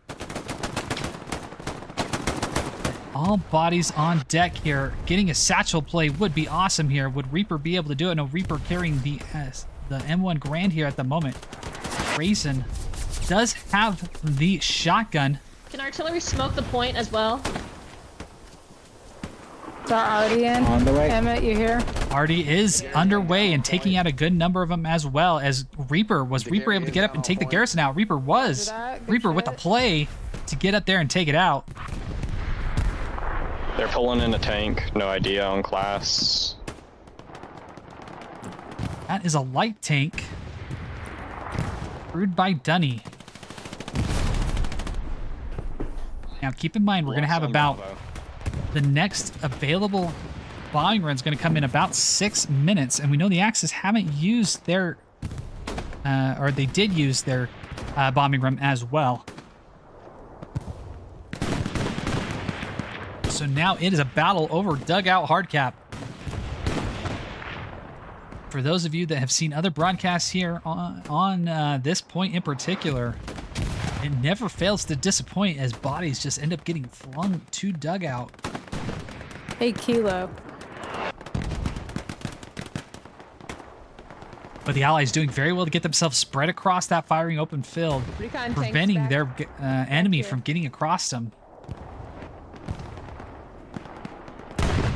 All bodies on deck here. Getting a satchel play would be awesome here. Would Reaper be able to do it? No, Reaper carrying the M1 Grand here at the moment. Grayson does have the shotgun. Can artillery smoke the point as well? Is our Arty in? On the way. Emmett, you here? Arty is underway and taking out a good number of them as well as Reaper. Was Reaper able to get up and take the Garrison out? Reaper was. Reaper with the play to get up there and take it out. They're pulling in a tank. No idea on class. That is a light tank. Crewed by Dunny. Now keep in mind, we're going to have about the next available bombing run is going to come in about 6 minutes. And we know the Axis haven't used their, or they did use their bombing run as well. So now it is a battle over dugout hardcap. For those of you that have seen other broadcasts here on this point in particular, it never fails to disappoint as bodies just end up getting flung to dugout. Hey, Kilo. But the Allies doing very well to get themselves spread across that firing open field, preventing their enemy from getting across them.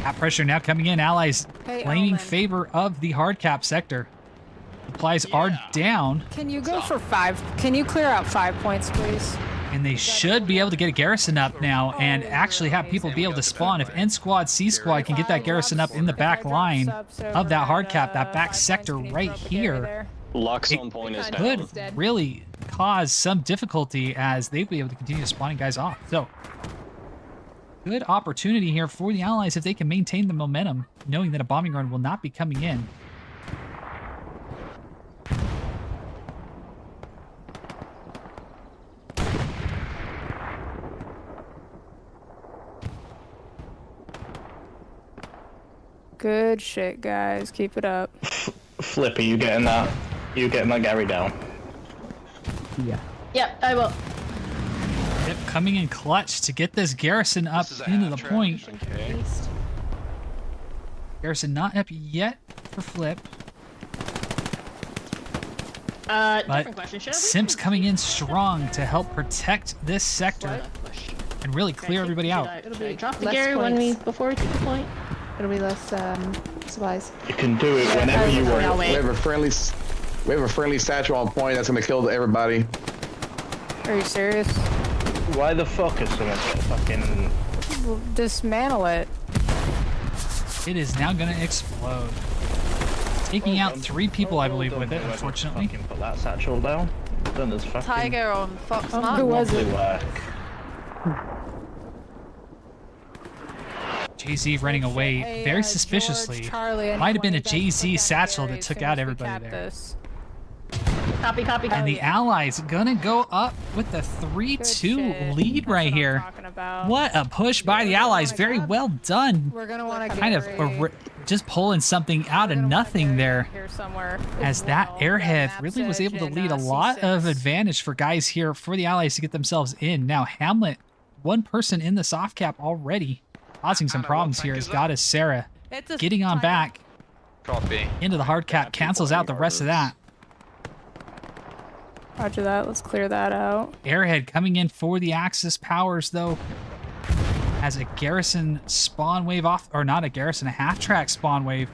That pressure now coming in. Allies claiming favor of the hard cap sector. Supplies are down. Can you go for 5? Can you clear out 5 points, please? And they should be able to get a Garrison up now and actually have people be able to spawn. If N Squad, C Squad can get that Garrison up in the back line of that hard cap, that back sector right here, Lux on point is down. could really cause some difficulty as they'll be able to continue spawning guys off. So, good opportunity here for the Allies if they can maintain the momentum, knowing that a bombing run will not be coming in. Good shit, guys. Keep it up. Flip, are you getting that? You getting that Gary down? Yeah. Yep, I will. Yep, coming in clutch to get this Garrison up into the point. Garrison not up yet for Flip. Different question. Should I Simp's coming in strong to help protect this sector and really clear everybody out. It'll be drop the Gary before we take the point. It'll be less supplies. You can do it whenever you want. We have a friendly satchel on point that's gonna kill everybody. Are you serious? Why the fuck is someone fucking... Dismantle it. It is now going to explode. Taking out 3 people, I believe, with it, unfortunately. Put that satchel down. Done as fucking... Tiger on Fox Who Mark. was it? Work. JZ running away very suspiciously. Might have been a JZ satchel that took out everybody there. Copy, copy, And the Allies gonna go up with the 3-2 lead right here. What a push by the Allies. Very well done. We're gonna want to Kind of just pulling something out of nothing there. As that airhead really was able to lead a lot of advantage for guys here for the Allies to get themselves in. Now Hamlet, one person in the soft cap already, causing some problems here as Goddess Sarah getting on back Copy. into the hard cap, cancels out the rest of that. Roger that. Let's clear that out. Airhead coming in for the Axis powers, though, as a Garrison spawn wave off, or not a Garrison, a half-track spawn wave.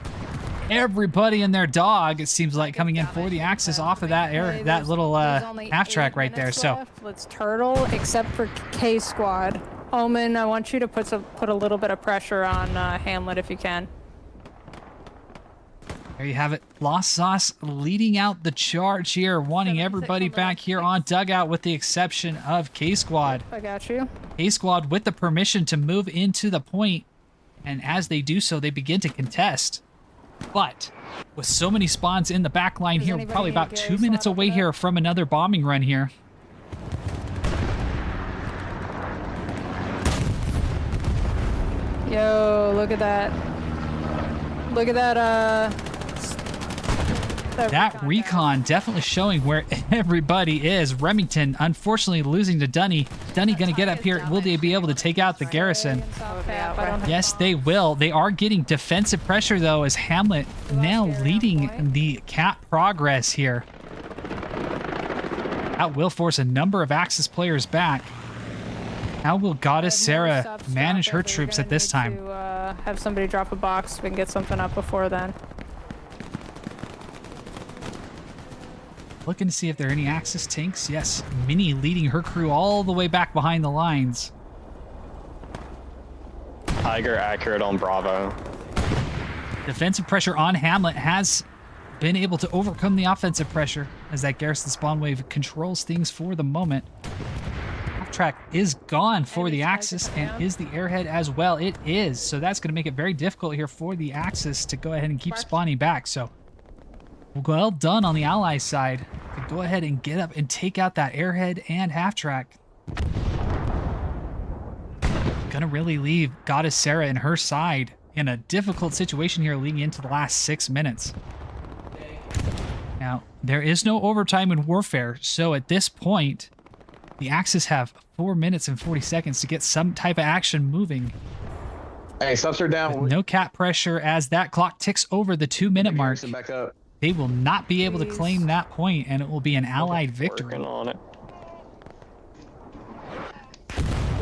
Everybody and their dog, it seems like, coming in for the Axis off of that little half-track right there. So let's turtle, except for K Squad. Omen, I want you to put a little bit of pressure on Hamlet if you can. there you have it. Lost Sauce leading out the charge here, wanting everybody back here on dugout with the exception of K-Squad. I got you. K-Squad with the permission to move into the point, and as they do so, they begin to contest. But with so many spawns in the back line here, we're probably about 2 minutes away here from another bombing run here. Yo, look at that. Look at that, That recon definitely showing where everybody is. Remington, unfortunately, losing to Dunny. Dunny gonna get up here. Will they be able to take out the Garrison? Yes, they will. They are getting defensive pressure, though, as Hamlet now leading the cap progress here. That will force a number of Axis players back. How will Goddess Sarah manage her troops at this time? Have somebody drop a box. We can get something up before then. Looking to see if there are any Axis tanks. Yes, Minnie leading her crew all the way back behind the lines. Tiger accurate on Bravo. Defensive pressure on Hamlet has been able to overcome the offensive pressure as that Garrison spawn wave controls things for the moment. Track is gone for the Axis, and is the airhead as well? It is, so that's going to make it very difficult here for the Axis to go ahead and keep spawning back. So well done on the Ally side to go ahead and get up and take out that airhead and half track. Gonna really leave Goddess Sarah and her side in a difficult situation here leading into the last 6 minutes. Now, there is no overtime in warfare, so at this point, the Axis have 4 minutes and 40 seconds to get some type of action moving. Hey, subs are down. With no cap pressure as that clock ticks over the 2-minute mark. Back up. They will not be able to claim that point, and it will be an Allied victory. On it.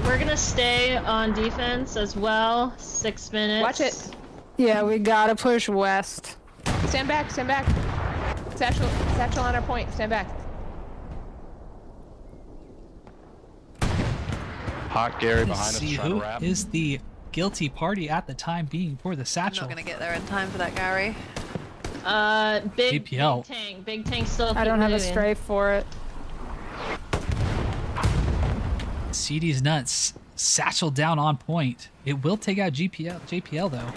We're gonna stay on defense as well. 6 minutes. Watch it. Yeah, we gotta push west. Stand back, stand back. Satchel on our point. Stand back. Hot Gary Let's behind us see trying who to wrap. is the guilty party at the time being for the satchel. I'm not gonna get there in time for that, Gary. Big JPL. tank. Big tank still. I don't have a moving. strafe for it. CD's nuts. Satchel down on point. It will take out JPL though.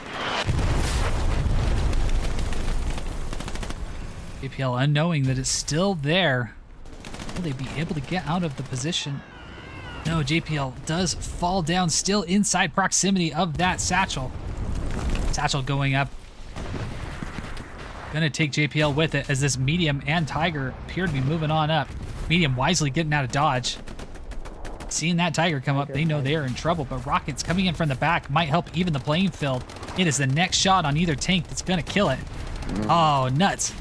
JPL unknowing that it's still there. Will they be able to get out of the position? No, JPL does fall down, still inside proximity of that satchel. Satchel going up. Gonna take JPL with it as this medium and Tiger appear to be moving on up. Medium wisely getting out of dodge. Seeing that Tiger come up, they know they are in trouble, but rockets coming in from the back might help even the playing field. It is the next shot on either tank that's gonna kill it. Oh, nuts.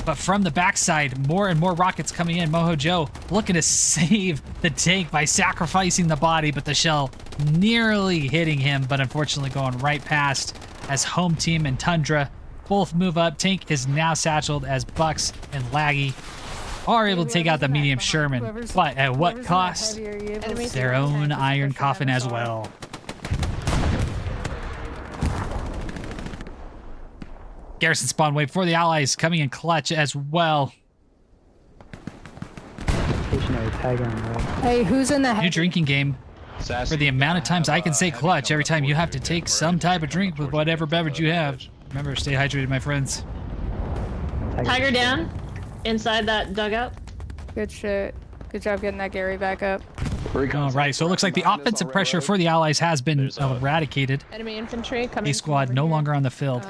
But from the backside, more and more rockets coming in. Moho Joe looking to save the tank by sacrificing the body, but the shell nearly hitting him, but unfortunately going right past as Home Team and Tundra both move up. Tank is now satcheled as Bucks and Laggy are able to take out the medium Sherman, but at what cost? Their own iron coffin as well. Garrison spawn wave for the Allies coming in clutch as well. Hey, who's in the New heavy? drinking game. For the amount of times I can say clutch every time you have to take some type of drink with whatever beverage you have. Remember, stay hydrated, my friends. Tiger down. Inside that dugout. Good shit. Good job getting that Gary back up. All right, so it looks like the offensive pressure for the Allies has been eradicated. Enemy infantry coming. A squad no longer on the field.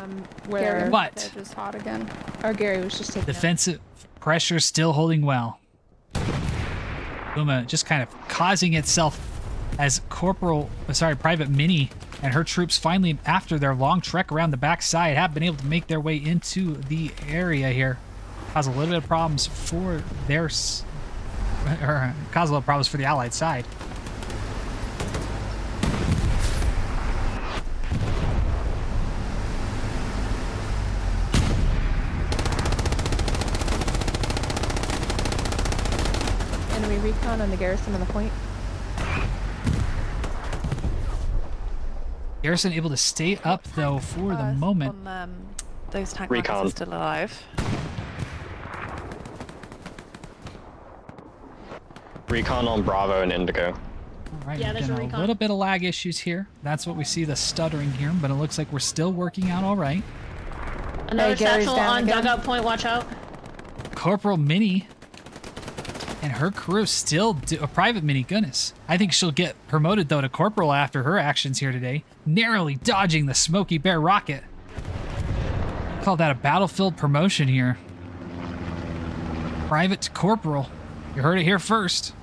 Where? But Just hot again. Our Gary was just taking. Defensive pressure still holding well. Puma just kind of causing itself as Private Minnie and her troops finally, after their long trek around the backside, have been able to make their way into the area here. Cause a little bit of problems for their, or cause a little problems for the Allied side. Enemy recon on the Garrison on the point. Garrison able to stay up though for the moment. Those tank Recon. are still alive. Recon on Bravo and Indigo. All right, Yeah, there's a a recon. little bit of lag issues here. That's what we see, the stuttering here, but it looks like we're still working out all right. Another Gary's satchel down on again. dugout point. Watch out. Corporal Minnie and her crew still a Private Minnie, goodness. I think she'll get promoted though to corporal after her actions here today, narrowly dodging the Smoky Bear rocket. Call that a battlefield promotion here. Private to corporal. You heard it here first.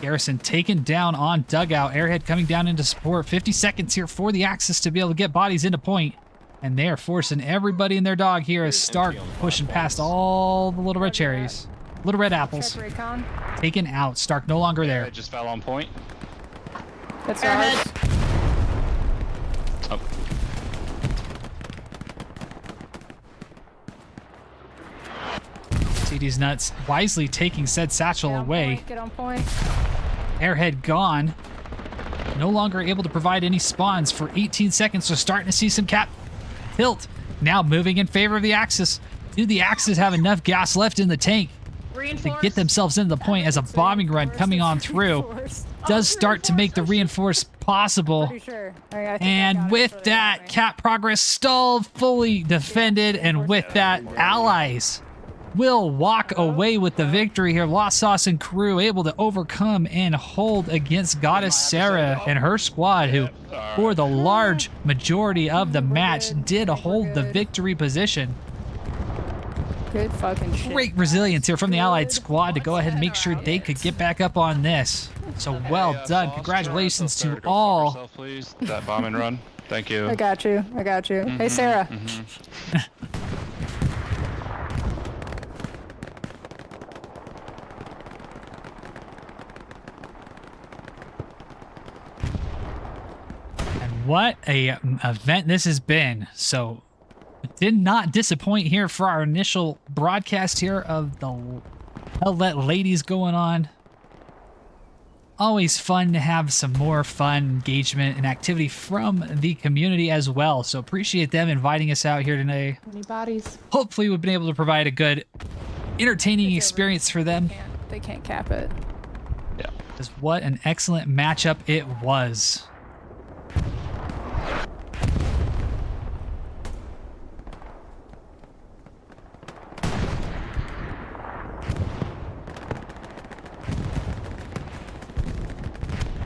Garrison taken down on dugout. Airhead coming down into support. 50 seconds here for the Axis to be able to get bodies into point. And they are forcing everybody and their dog here as Stark pushing past all the little red cherries. Little red apples. Check recon. Taken out. Stark no longer there. It just fell on point. That's Airhead. ours. Oh. CD's nuts wisely taking said satchel Get on away. point, get on point. Airhead gone. No longer able to provide any spawns for 18 seconds. So starting to see some cap tilt. Now moving in favor of the Axis. Do the Axis have enough gas left in the tank to Reinforce. get themselves into the point as a bombing run coming on through does start to make the reinforce possible? Pretty sure. I think I got And it with for the that, enemy. cap progress stalled, fully defended, and with that, Allies will walk away with the victory here. Lost Sauce and crew able to overcome and hold against Goddess Sarah and her squad, who, for the large majority of the match, did hold the victory position. Good fucking shit. Great resilience here from the Allied squad to go ahead and make sure they could get back up on this. So well done. Congratulations to all. Yourself, please. That bombing run. Thank you. I got you. I got you. Hey, Sarah. And what a event this has been. So it did not disappoint here for our initial broadcast here of the Let Ladies going on. Always fun to have some more fun engagement and activity from the community as well. So appreciate them inviting us out here today. Any bodies? Hopefully we've been able to provide a good, entertaining experience for them. They can't cap it. Yeah. Because what an excellent matchup it was.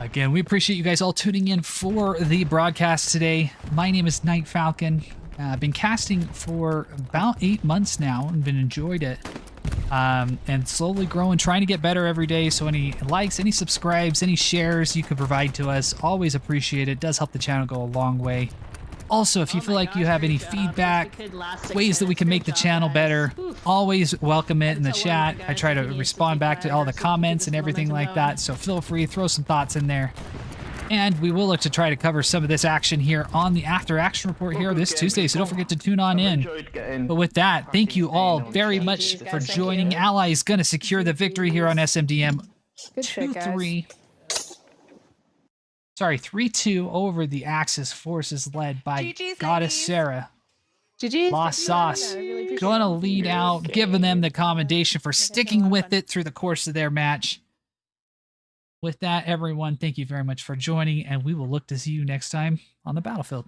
Again, we appreciate you guys all tuning in for the broadcast today. My name is Night Falcon. I've been casting for about 8 months now and been enjoyed it. And slowly growing, trying to get better every day. So any likes, any subscribes, any shares you could provide to us, always appreciate it. It does help the channel go a long way. Also, if you feel like you have any feedback, ways that we can make the channel better, always welcome it in the chat. I try to respond back to all the comments and everything like that, so feel free, throw some thoughts in there. And we will look to try to cover some of this action here on the After Action Report here this Tuesday, so don't forget to tune on in. But with that, thank you all very much for joining. Allies gonna secure the victory here on SMDM. Good shit, guys. 3-2 over the Axis forces led by GG's, Goddess ladies. Sarah. GG. Lost Sauce gonna lead out, giving them the commendation for sticking with it through the course of their match. With that, everyone, thank you very much for joining, and we will look to see you next time on the battlefield.